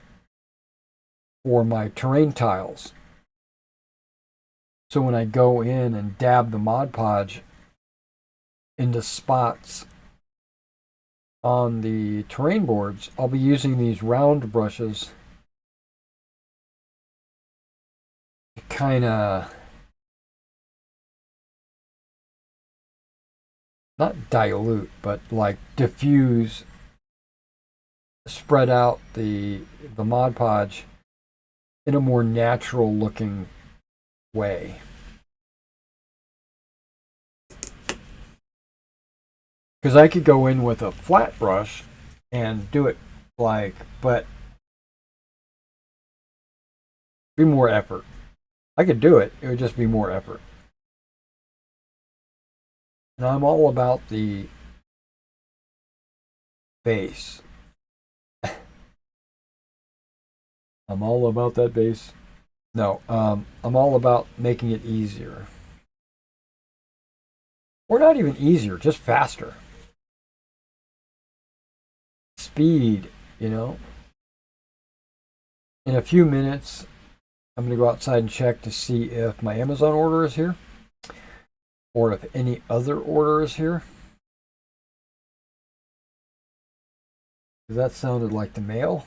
for my terrain tiles. So when I go in and dab the Mod Podge into spots on the terrain boards, I'll be using these round brushes to kind of not dilute, but like diffuse, spread out the Mod Podge in a more natural looking way. Because I could go in with a flat brush and do it but be more effort. I could do it, it would just be more effort. And I'm all about the base. I'm all about that base. No, I'm all about making it easier. Or not even easier, just faster. Speed, you know? In a few minutes, I'm going to go outside and check to see if my Amazon order is here or if any other order is here. That sounded like the mail.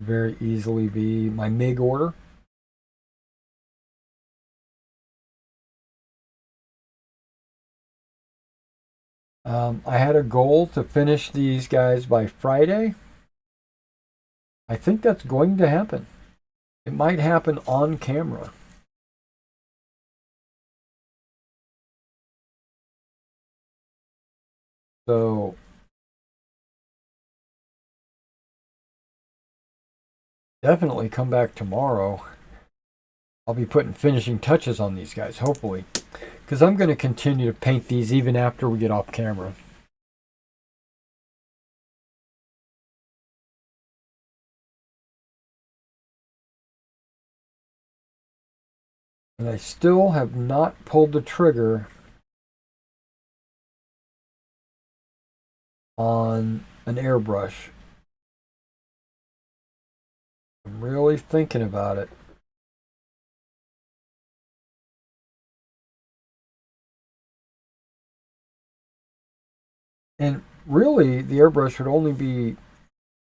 Very easily be my MIG order. I had a goal to finish these guys by Friday. I think that's going to happen. It might happen on camera. So definitely come back tomorrow. I'll be putting finishing touches on these guys, hopefully. Because I'm going to continue to paint these even after we get off camera. And I still have not pulled the trigger on an airbrush. I'm really thinking about it. And really, the airbrush would only be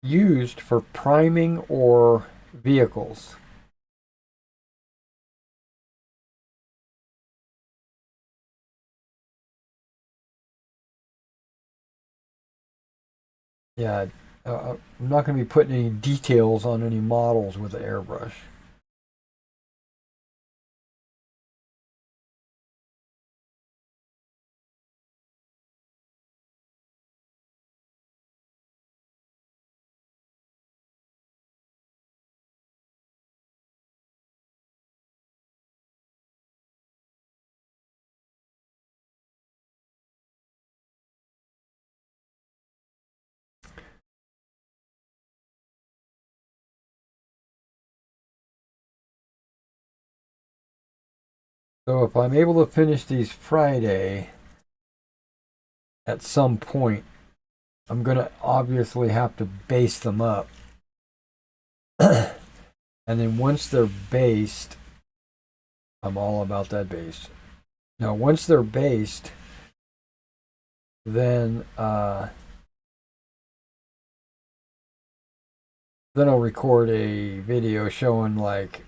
used for priming or vehicles. Yeah, I'm not going to be putting any details on any models with the airbrush. So if I'm able to finish these Friday at some point, I'm going to obviously have to base them up. And then once they're based, I'm all about that base. Now, once they're based, then then I'll record a video showing like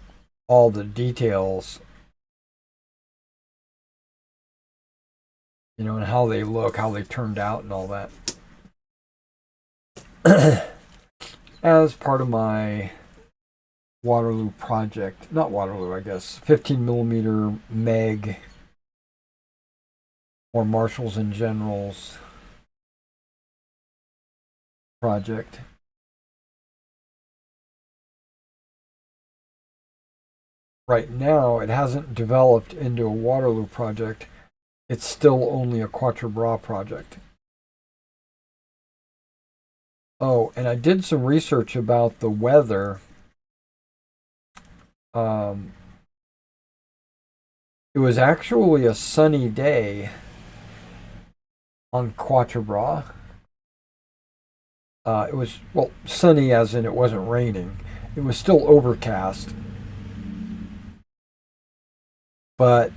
all the details, and how they look, how they turned out, and all that. As part of my Waterloo project, not Waterloo, I guess, 15 millimeter Meg or Marshalls and Generals project. Right now, it hasn't developed into a Waterloo project. It's still only a Quatre Bras project. Oh, and I did some research about the weather. It was actually a sunny day on Quatre Bras. It was, well, sunny as in it wasn't raining. It was still overcast, but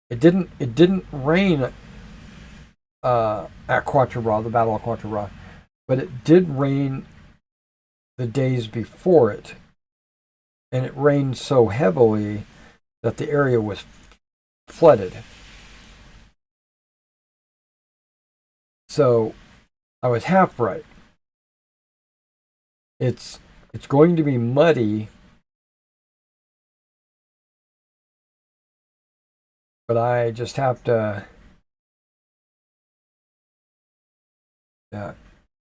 it didn't rain at Quatre Bras, the Battle of Quatre Bras, but it did rain the days before it, and it rained so heavily that the area was flooded. So I was half right. It's going to be muddy, but I just have to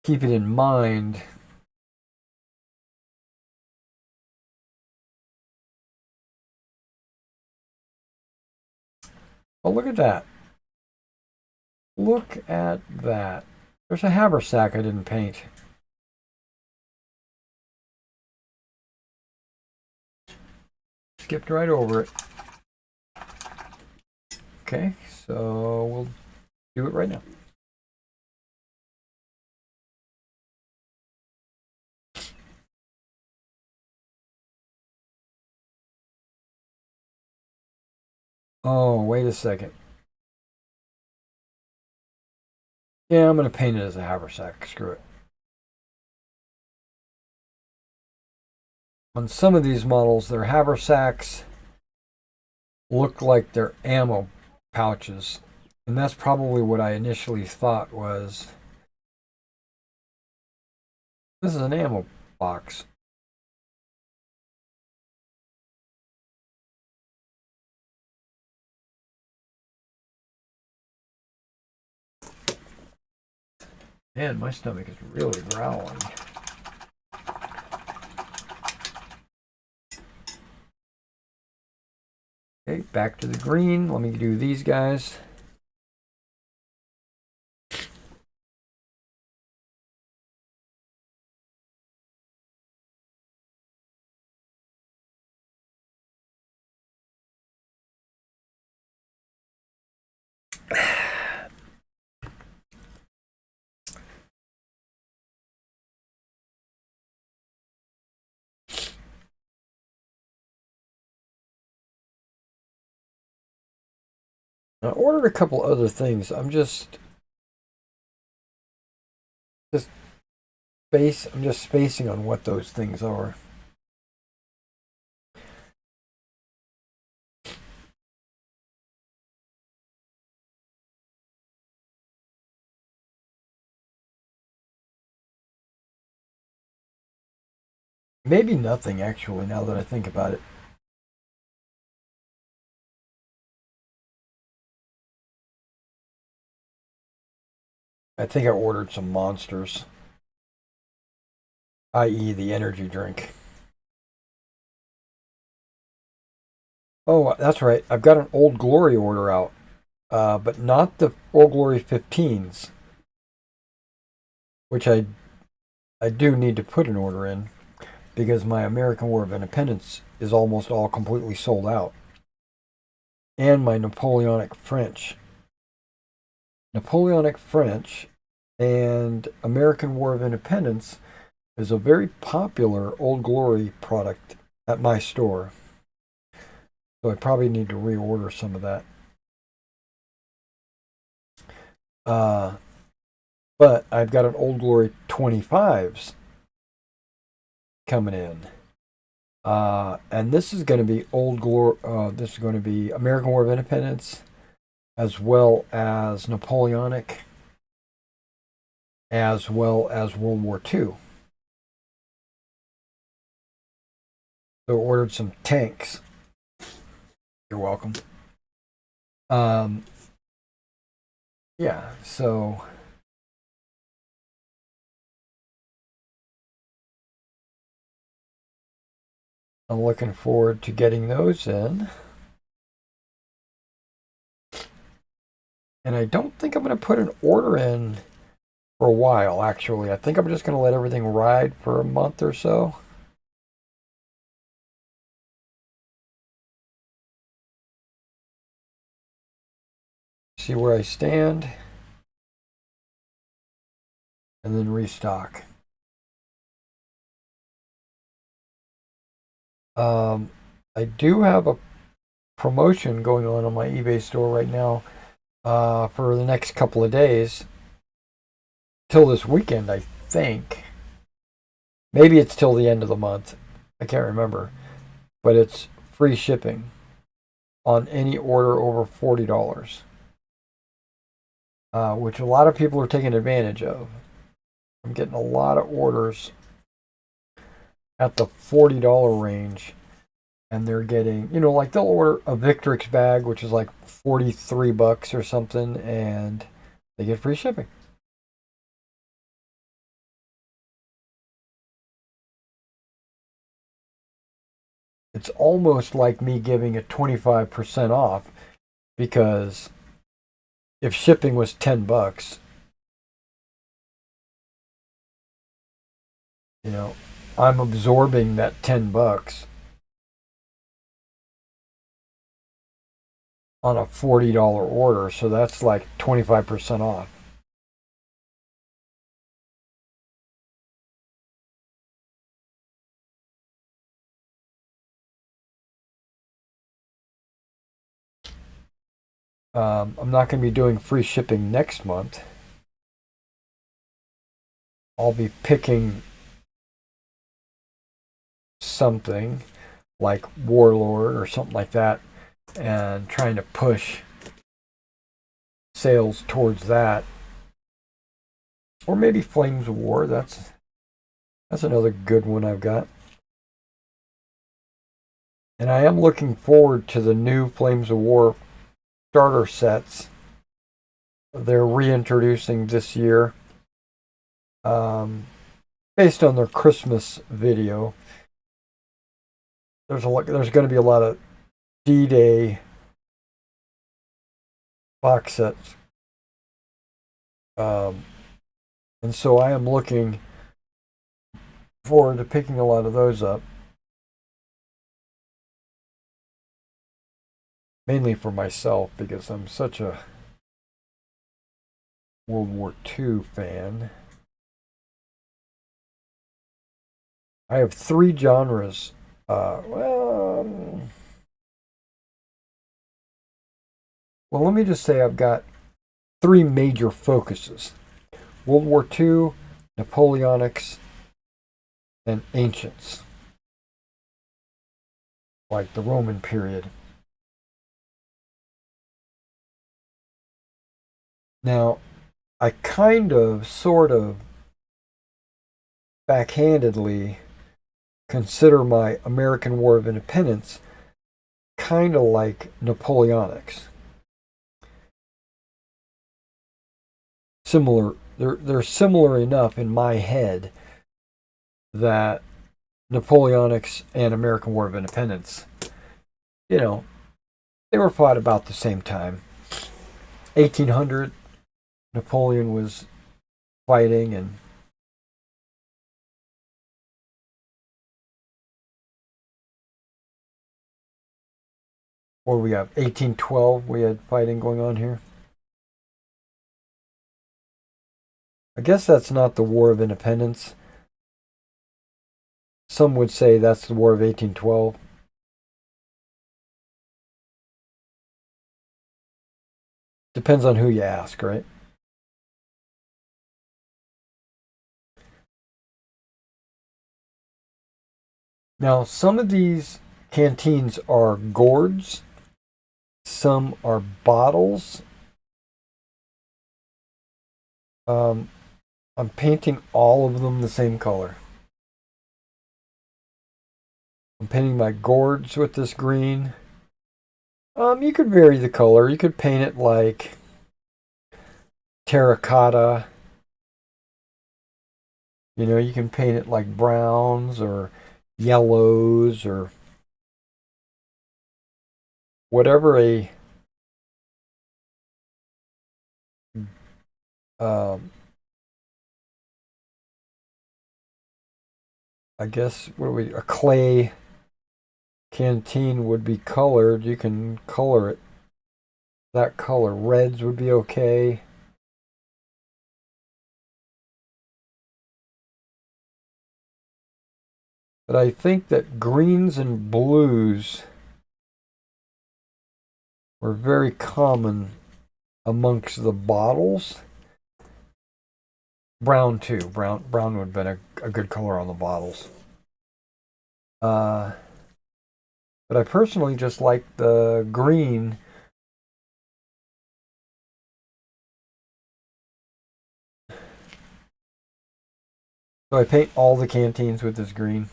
keep it in mind. Oh, look at that. Look at that. There's a haversack I didn't paint. Skipped right over it. Okay, so we'll do it right now. Oh, wait a second. Yeah, I'm going to paint it as a haversack. Screw it. On some of these models, their haversacks look like they're ammo pouches. And that's probably what I initially thought was this is an ammo box. Man, my stomach is really growling. Okay, back to the green. Let me do these guys. I ordered a couple other things. Just I'm just spacing on what those things are. Maybe nothing actually, now that I think about it. I think I ordered some monsters, i.e., the energy drink. Oh, that's right. I've got an Old Glory order out, but not the Old Glory 15s, which I do need to put an order in because my American War of Independence is almost all completely sold out, and my Napoleonic French. Napoleonic French and American War of Independence is a very popular Old Glory product at my store. So I probably need to reorder some of that. Uh, but I've got an Old Glory 25s coming in. And this is going to be Old Glory. This is going to be American War of Independence, as well as Napoleonic, as well as World War II. So ordered some tanks. You're welcome. Um, yeah. So I'm looking forward to getting those in. And I don't think I'm going to put an order in for a while, actually. I think I'm just going to let everything ride for a month or so. See where I stand. And then restock. I do have a promotion going on my eBay store right now for the next couple of days. Till this weekend, I think. Maybe it's till the end of the month. I can't remember. But it's free shipping on any order over $40, which a lot of people are taking advantage of. I'm getting a lot of orders at the $40 range, and they're getting, like they'll order a Victrix bag, which is like $43 or something, and they get free shipping. It's almost like me giving it 25% off because if shipping was $10, you know, I'm absorbing that $10 on a $40 order, so that's like 25% off. I'm not going to be doing free shipping next month. I'll be picking something like Warlord or something like that and trying to push sales towards that. Or maybe Flames of War. That's another good one I've got. And I am looking forward to the new Flames of War starter sets they're reintroducing this year, um, based on their Christmas video. There's going to be a lot of D-Day box sets, um, and so I am looking forward to picking a lot of those up, mainly for myself because I'm such a World War II fan. I have three genres. Well, let me just say I've got three major focuses: World War II, Napoleonics, and Ancients, like the Roman period. Now, I kind of, sort of, backhandedly consider my American War of Independence kind of like Napoleonics. Similar, they're similar enough in my head that Napoleonics and American War of Independence, you know, they were fought about the same time. 1800, Napoleon was fighting, and or we have 1812, we had fighting going on here. I guess that's not the War of Independence. Some would say that's the War of 1812. Depends on who you ask, right? Now, some of these canteens are gourds, some are bottles. Um, I'm painting all of them the same color. I'm painting my gourds with this green. You could vary the color. You could paint it like terracotta. You know, you can paint it like browns or yellows or whatever a um, I guess what we a clay canteen would be colored. You can color it that color. Reds would be okay. But I think that greens and blues were very common amongst the bottles. Brown too. Brown would have been a good color on the bottles. Uh, but I personally just like the green. So I paint all the canteens with this green.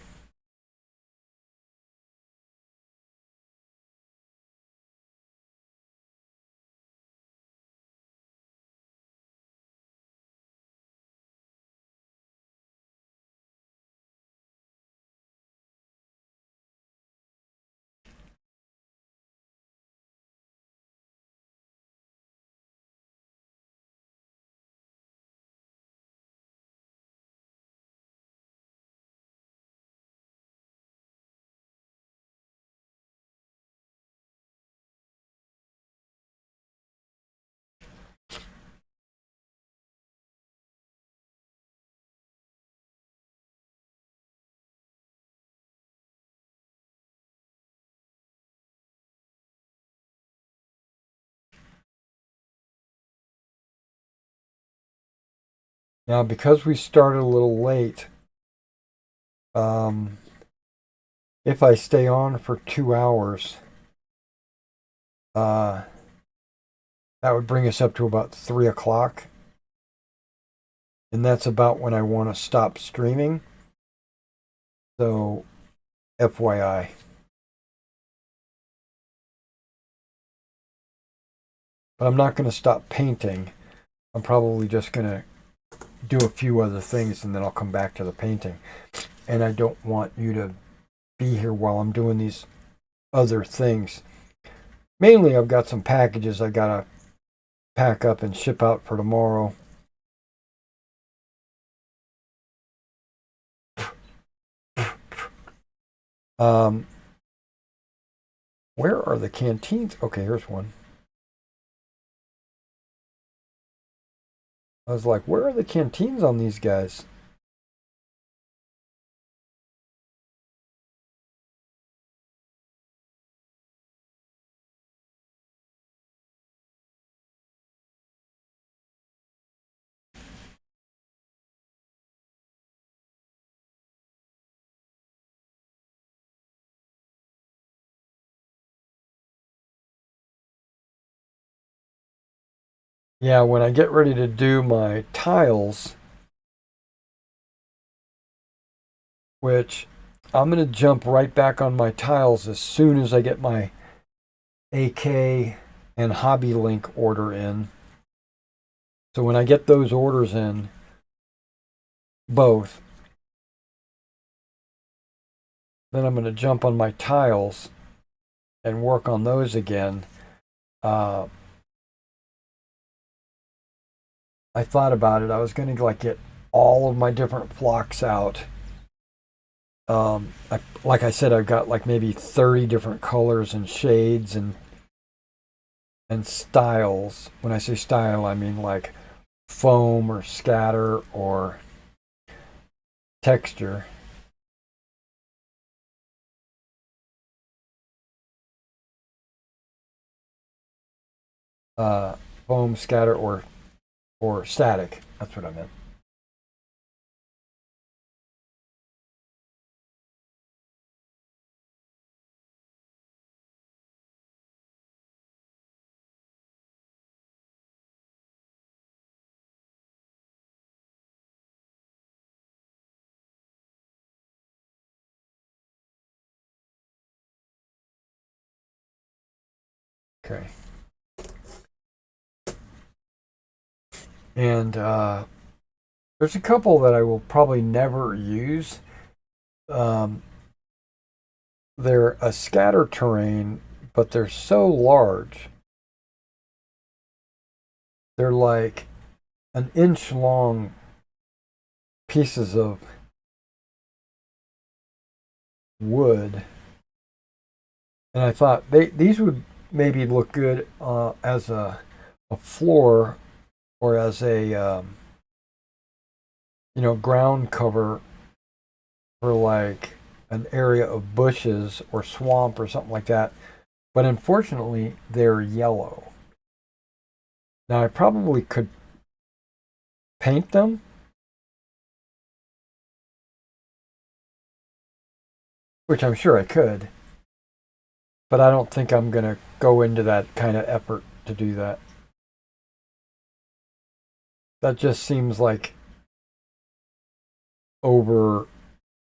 Now, because we started a little late, um, if I stay on for 2 hours, uh, that would bring us up to about 3 o'clock. And that's about when I want to stop streaming. So, FYI. But I'm not going to stop painting. I'm probably just going to do a few other things and then I'll come back to the painting. And I don't want you to be here while I'm doing these other things. Mainly, I've got some packages I got to pack up and ship out for tomorrow. Um, where are the canteens? Okay, here's one. I was like, where are the canteens on these guys? Yeah, when I get ready to do my tiles, which I'm going to jump right back on my tiles as soon as I get my AK and Hobby Link order in. So when I get those orders in, both, then I'm going to jump on my tiles and work on those again. Uh, I thought about it. I was going to like get all of my different flocks out. Like I said, I've got like maybe 30 different colors and shades and styles. When I say style, I mean like foam or scatter or texture. Uh, Foam, scatter, or static. That's what I meant. Okay. And there's a couple that I will probably never use. Um, they're a scatter terrain, but they're so large. They're like an inch long pieces of wood. And I thought these would maybe look good as a floor or as a ground cover for like an area of bushes or swamp or something like that. But unfortunately, they're yellow. Now I probably could paint them, which I'm sure I could, but I don't think I'm going to go into that kind of effort to do that. That just seems like over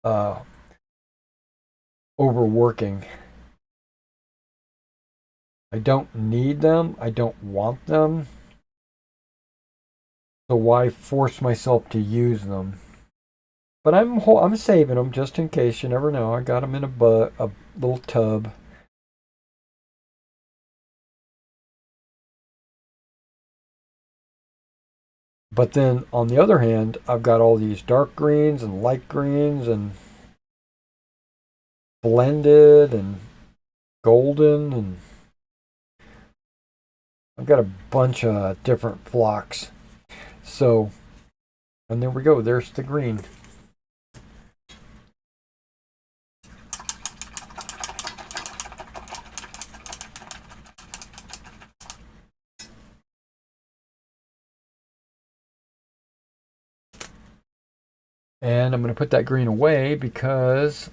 uh, overworking. I don't need them. I don't want them. So why force myself to use them? But I'm saving them just in case. You never know. I got them in a little tub. But then on the other hand, I've got all these dark greens and light greens and blended and golden, and I've got a bunch of different flocks. So, and there we go. There's the green. And I'm going to put that green away because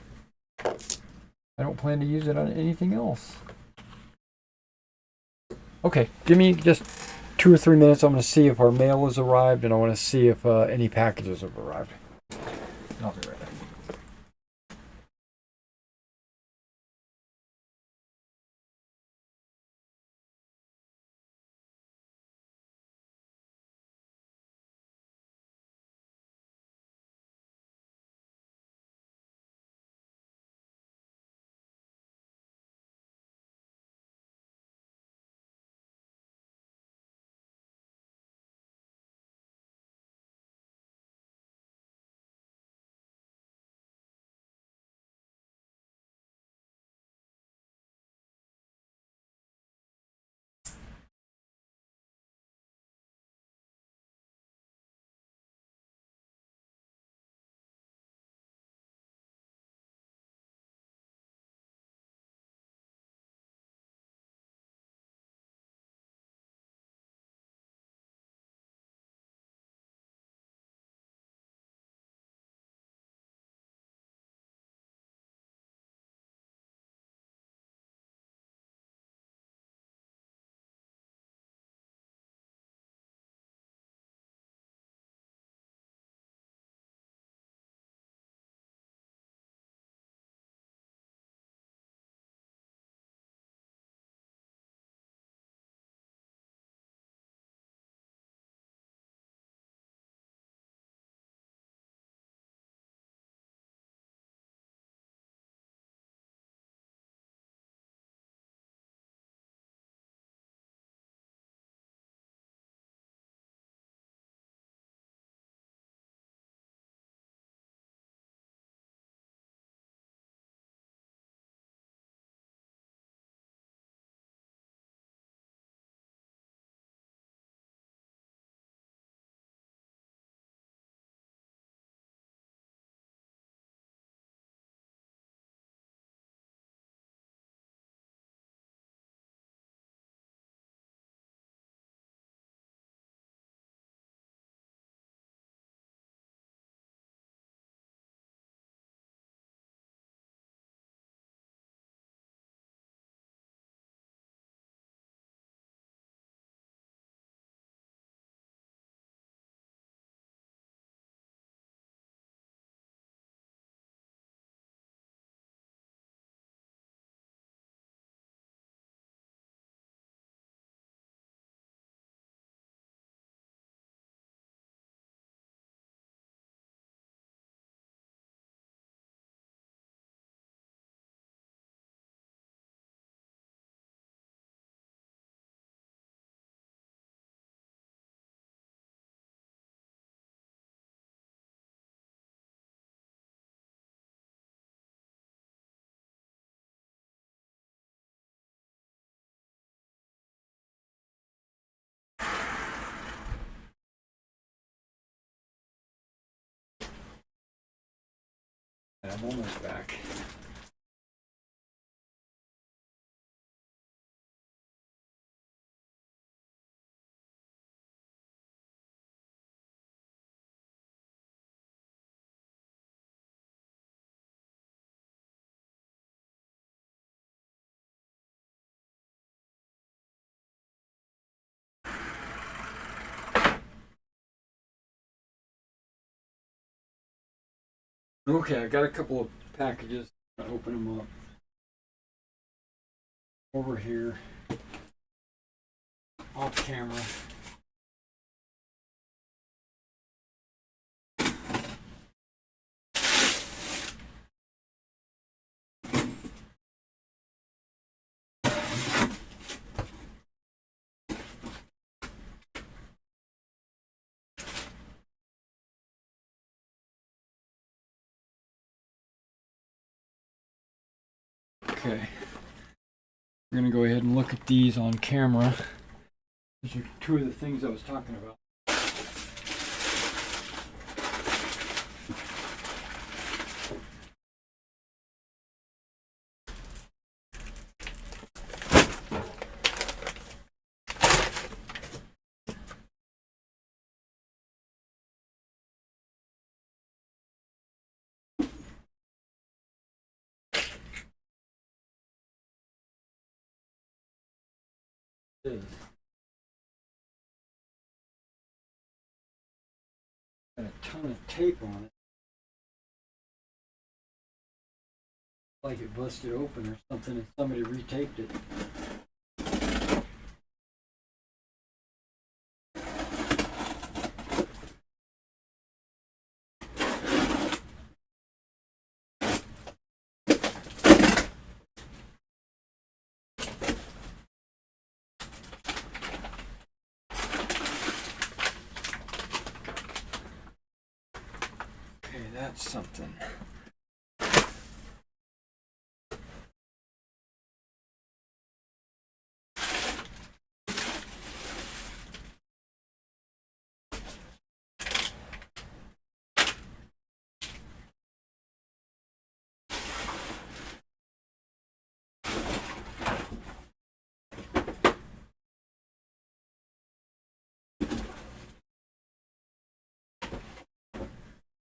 I don't plan to use it on anything else. Okay, give me just 2 or 3 minutes. I'm going to see if our mail has arrived, and I want to see if any packages have arrived. I'll be right back. I'm almost back. Okay, I got a couple of packages. I'll open them up. Over here. Off camera. Okay. We're going to go ahead and look at these on camera. These are two of the things I was talking about. is. Got a ton of tape on it. Like it busted open or something and somebody retaped it. Okay, that's something.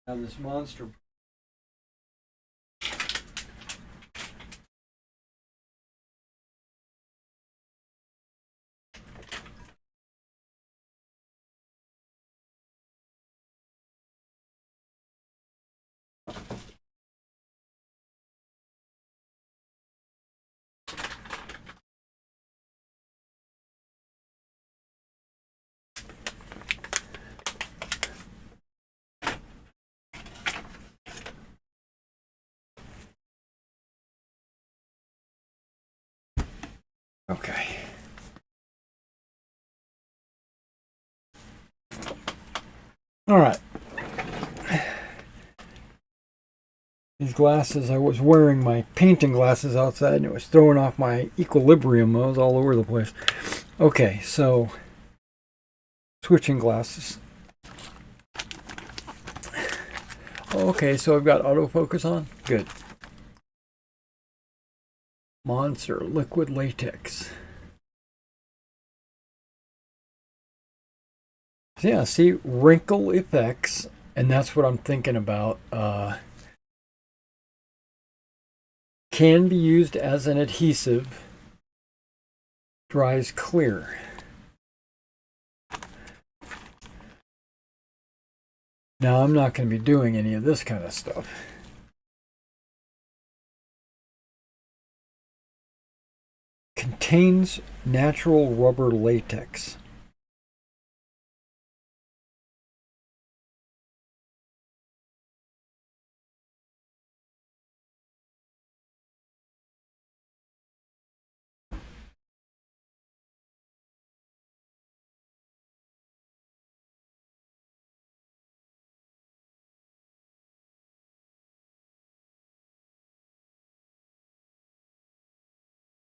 Now this monster. Okay. All right. These glasses, I was wearing my painting glasses outside and it was throwing off my equilibrium. I was all over the place. Okay, so switching glasses. Okay, so I've got autofocus on. Good. Monster liquid latex. So yeah, see, wrinkle effects, and that's what I'm thinking about. Can be used as an adhesive. Dries clear. Now I'm not going to be doing any of this kind of stuff. Contains natural rubber latex.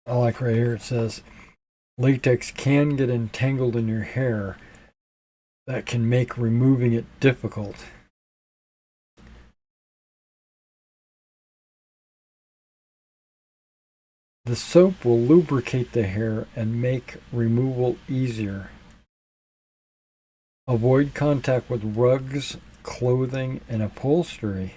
I like right here it says latex can get entangled in your hair. That can make removing it difficult. The soap will lubricate the hair and make removal easier. Avoid contact with rugs, clothing, and upholstery.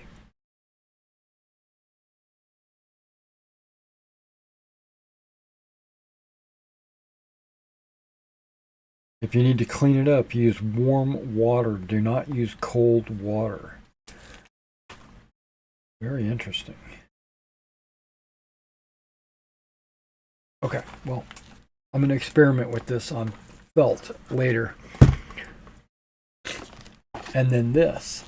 If you need to clean it up, use warm water. Do not use cold water. Very interesting. Okay, well, I'm going to experiment with this on felt later. And then this,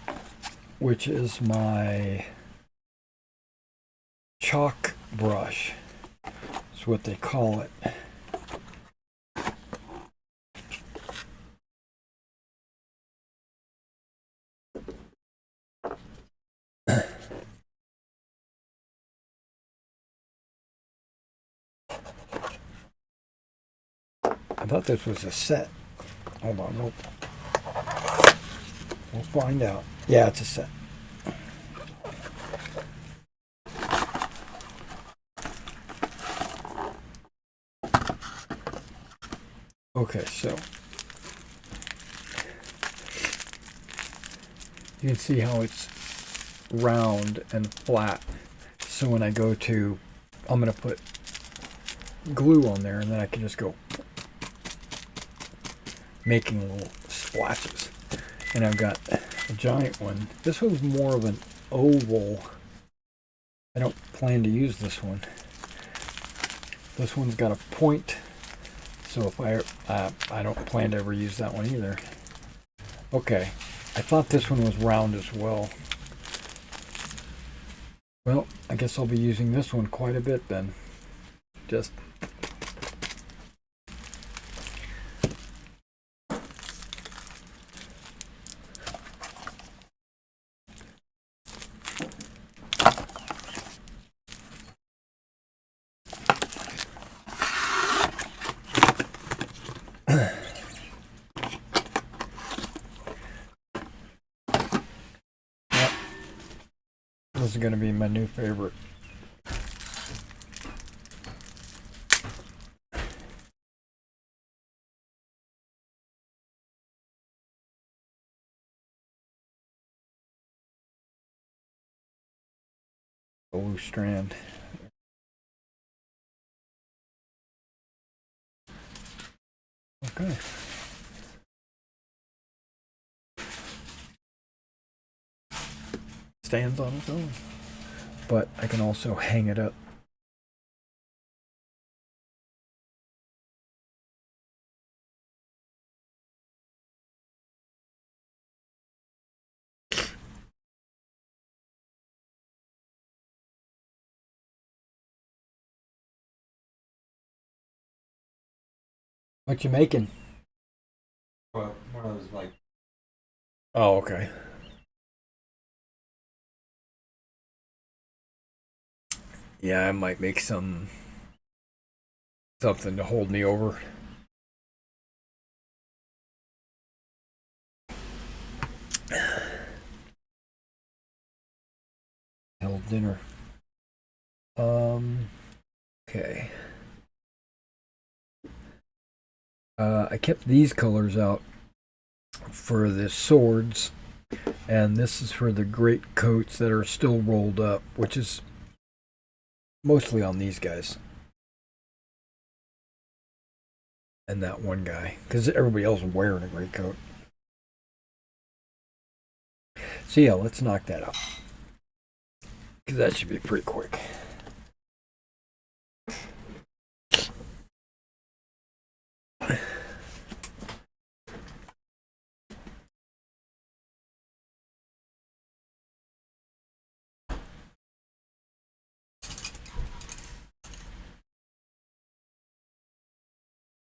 which is my chalk brush. That's what they call it. I thought this was a set. Hold on, we'll find out. Yeah, it's a set. Okay, so you can see how it's round and flat. So when I go to, I'm going to put glue on there and then I can just go making little splashes. And I've got a giant one. This one's more of an oval. I don't plan to use this one. This one's got a point, so if I don't plan to ever use that one either. Okay, I thought this one was round as well. Well, I guess I'll be using this one quite a bit then. Just this is going to be my new favorite. A loose strand. Okay. Stands on its own. But I can also hang it up. What you making? Well, one of those like Oh, okay. Yeah, I might make something to hold me over. Hell dinner. Okay. I kept these colors out for the swords, and this is for the great coats that are still rolled up, which is mostly on these guys. And that one guy, because everybody else is wearing a great coat. So yeah, let's knock that out, because that should be pretty quick.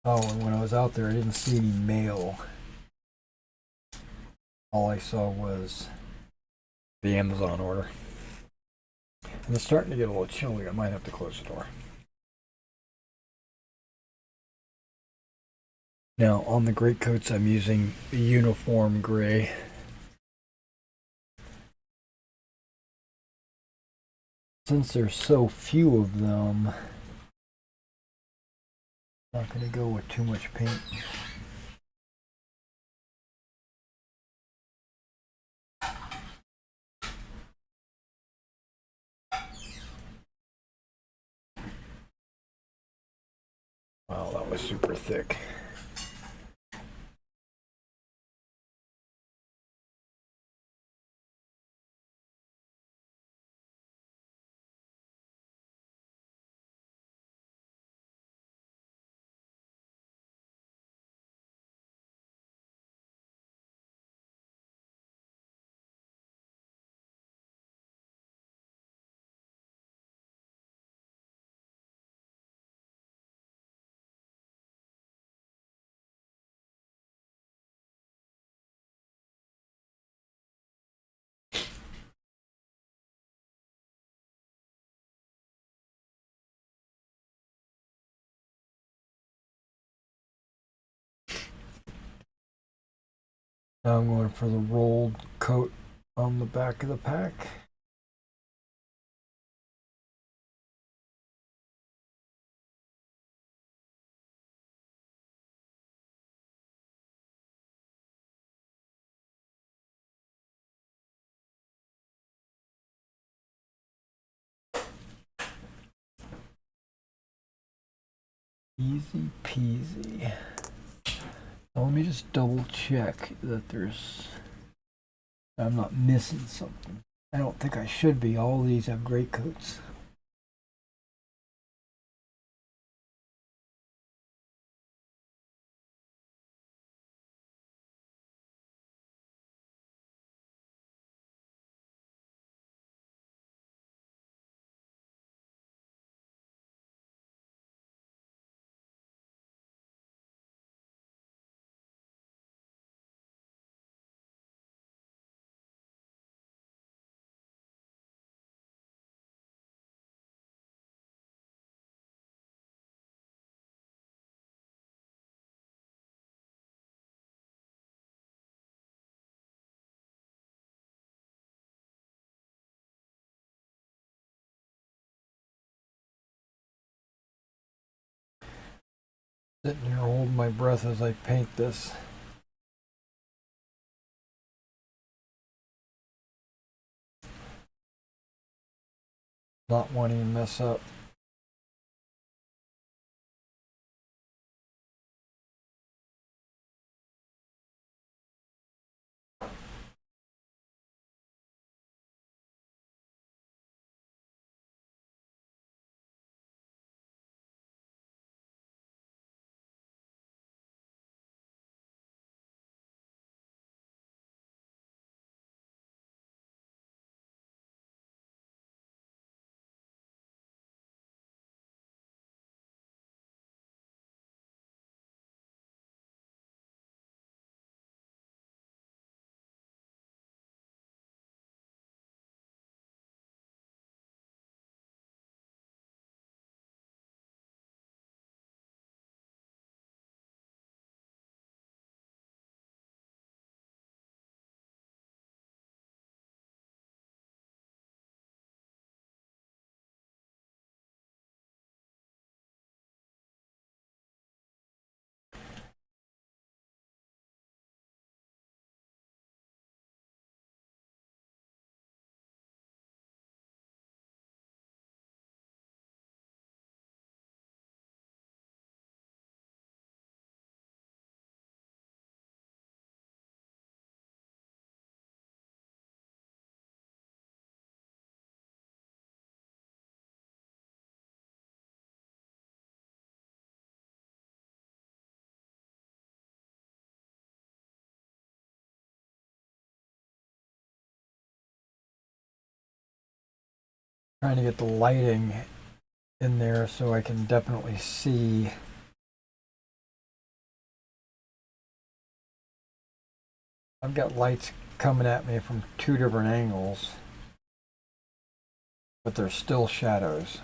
Oh, and when I was out there, I didn't see any mail. All I saw was the Amazon order. And it's starting to get a little chilly. I might have to close the door. Now, on the greatcoats, I'm using the uniform gray. Since there's so few of them, I'm not going to go with too much paint. Wow, that was super thick. Now I'm going for the rolled coat on the back of the pack. Easy peasy. Oh let me just double check that I'm not missing something. I don't think I should be. All these have great coats. Sitting here holding my breath as I paint this. Not wanting to mess up. Trying to get the lighting in there so I can definitely see. I've got lights coming at me from two different angles, but they're still shadows.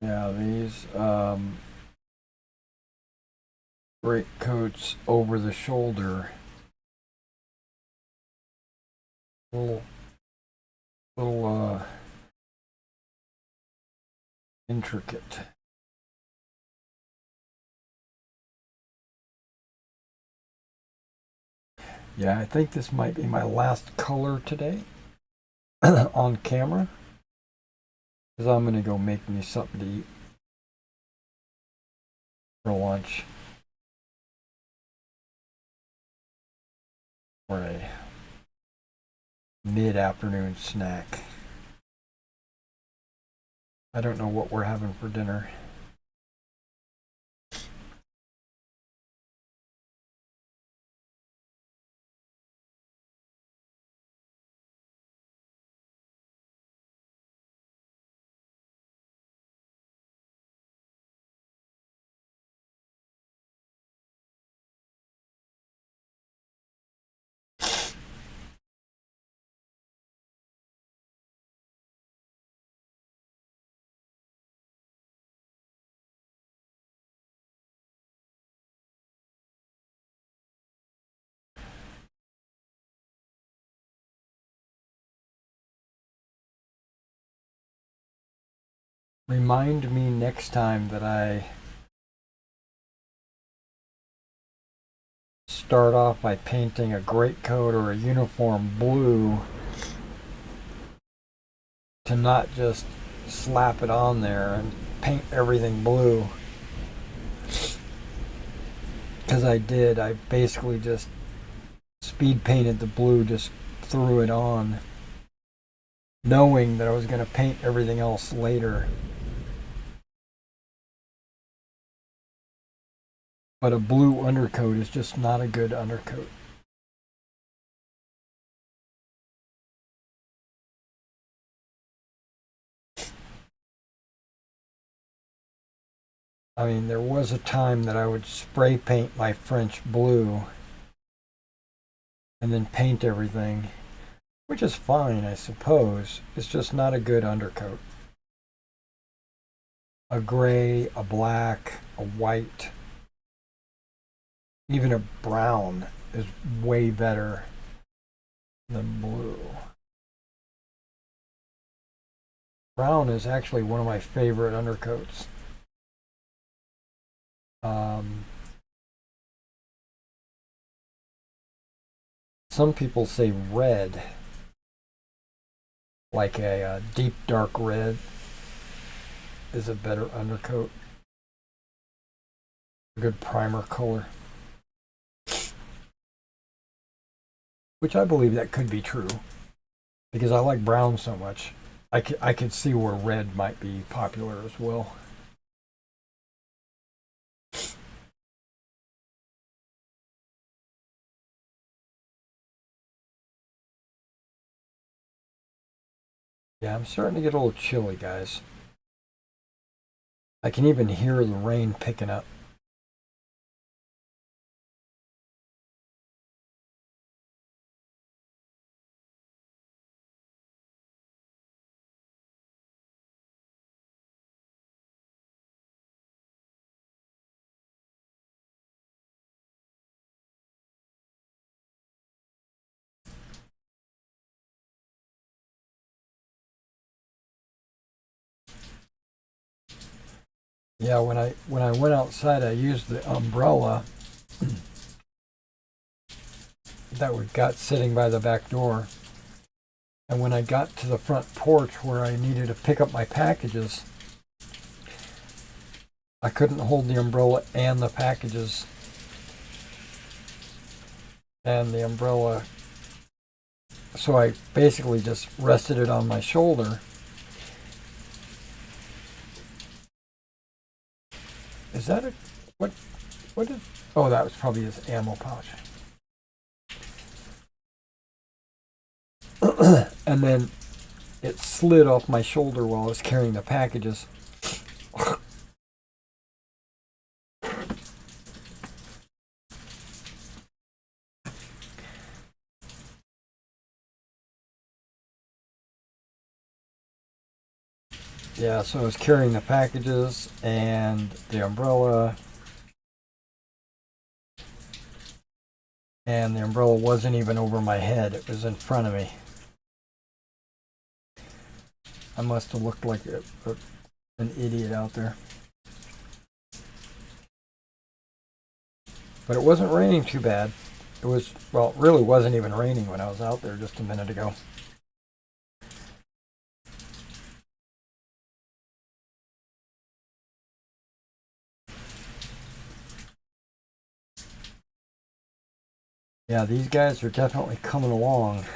Yeah, these great coats over the shoulder, little intricate. Yeah, I think this might be my last color today on camera, because I'm gonna go make me something to eat for lunch or a mid-afternoon snack. I don't know what we're having for dinner. remind me next time that I start off by painting a greatcoat or a uniform blue to not just slap it on there and paint everything blue. Because I did. I basically just speed painted the blue, just threw it on, knowing that I was going to paint everything else later. But a blue undercoat is just not a good undercoat. I mean, there was a time that I would spray paint my French blue and then paint everything, which is fine, I suppose. It's just not a good undercoat. A gray, a black, a white, even a brown is way better than blue. Brown is actually one of my favorite undercoats. Some people say red, like a deep dark red, is a better undercoat. A good primer color. Which I believe that could be true, because I like brown so much. I could see where red might be popular as well. Yeah, I'm starting to get a little chilly, guys. I can even hear the rain picking up. Yeah, when I went outside, I used the umbrella that we got sitting by the back door. And when I got to the front porch where I needed to pick up my packages, I couldn't hold the umbrella and the packages. And the umbrella, so I basically just rested it on my shoulder. Is that a, what is, oh, that was probably his ammo pouch. And then it slid off my shoulder while I was carrying the packages. Yeah, so I was carrying the packages and the umbrella. And the umbrella wasn't even over my head, it was in front of me. I must have looked like an idiot out there. But it wasn't raining too bad. It was, well, it really wasn't even raining when I was out there just a minute ago. Yeah, these guys are definitely coming along.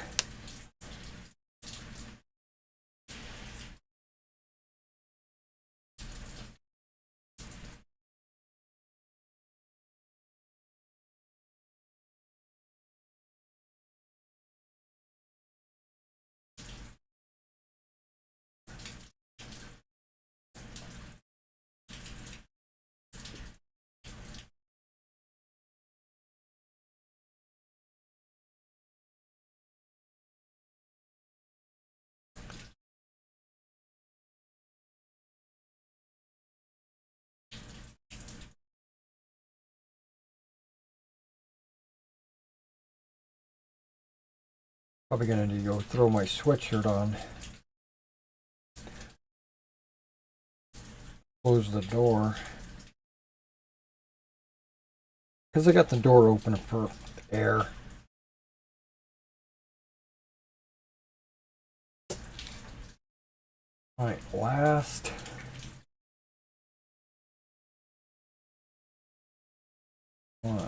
Probably gonna need to go throw my sweatshirt on. close the door. Because I got the door open for air. Alright, last one.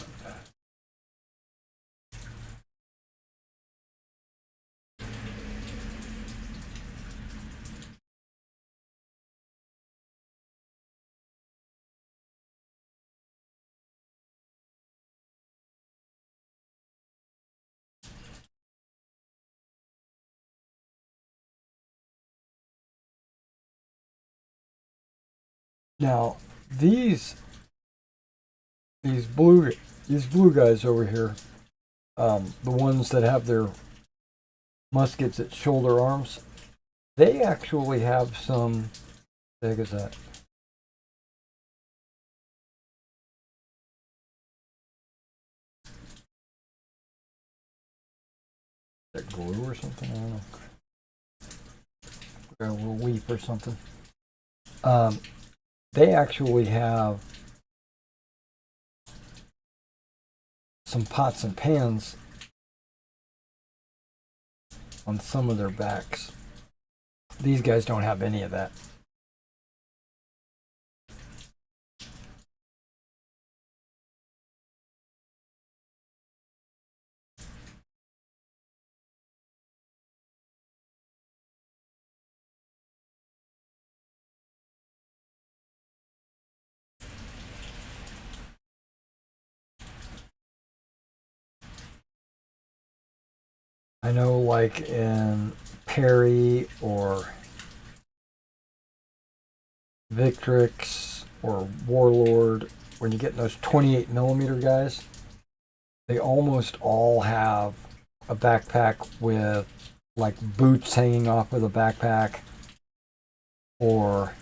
Now, these blue guys over here, the ones that have their muskets at shoulder arms, they actually have some. What the heck is that? Is that glue or something? I don't know. Got a little weep or something. They actually have some pots and pans on some of their backs. These guys don't have any of that. I know, like in Perry or Victrix or Warlord, when you get those 28mm guys, they almost all have a backpack with like boots hanging off of the backpack or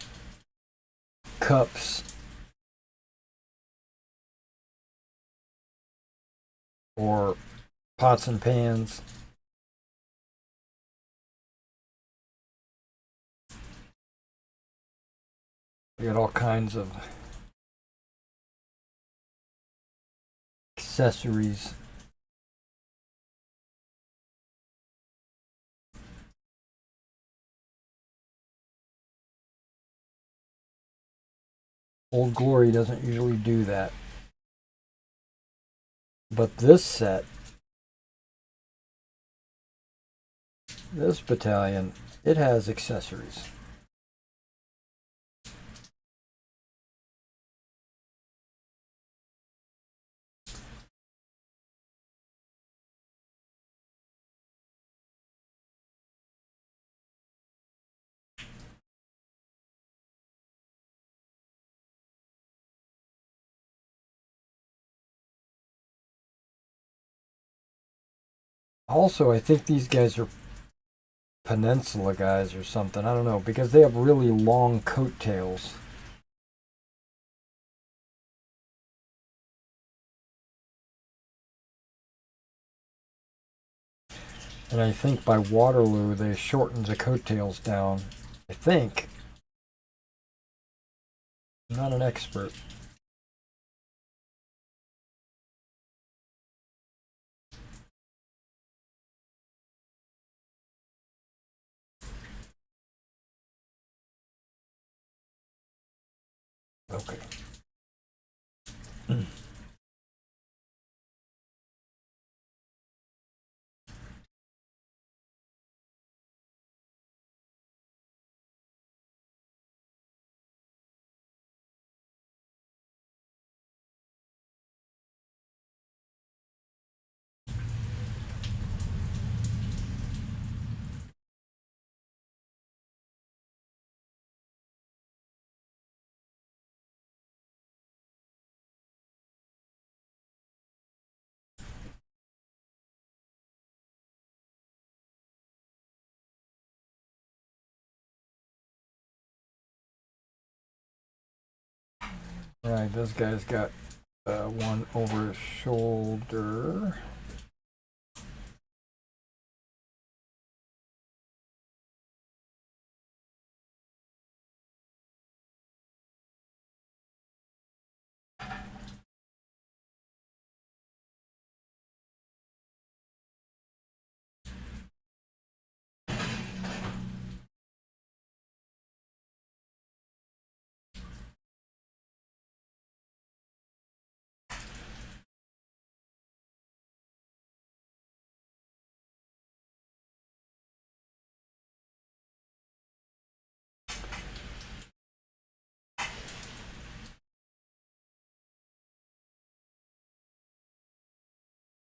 cups or pots and pans. We got all kinds of accessories. Old Glory doesn't usually do that. But this set, this battalion, it has accessories. Also, I think these guys are Peninsula guys or something. I don't know, because they have really long coattails. And I think by Waterloo they shortened the coattails down. I think. I'm not an expert. Okay. Alright, this guy's got one over his shoulder.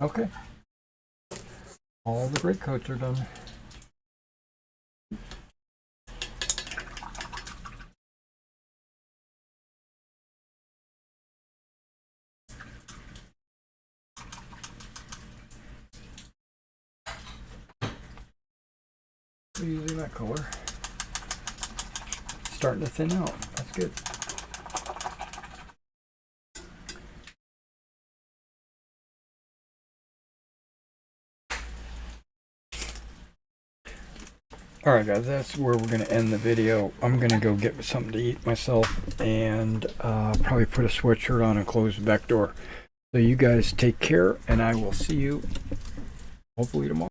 Okay. All the gray coats are done. We're using that color. Starting to thin out. That's good. Alright guys, that's where we're going to end the video. I'm going to go get something to eat myself and probably put a sweatshirt on and close the back door. So you guys take care, and I will see you hopefully tomorrow.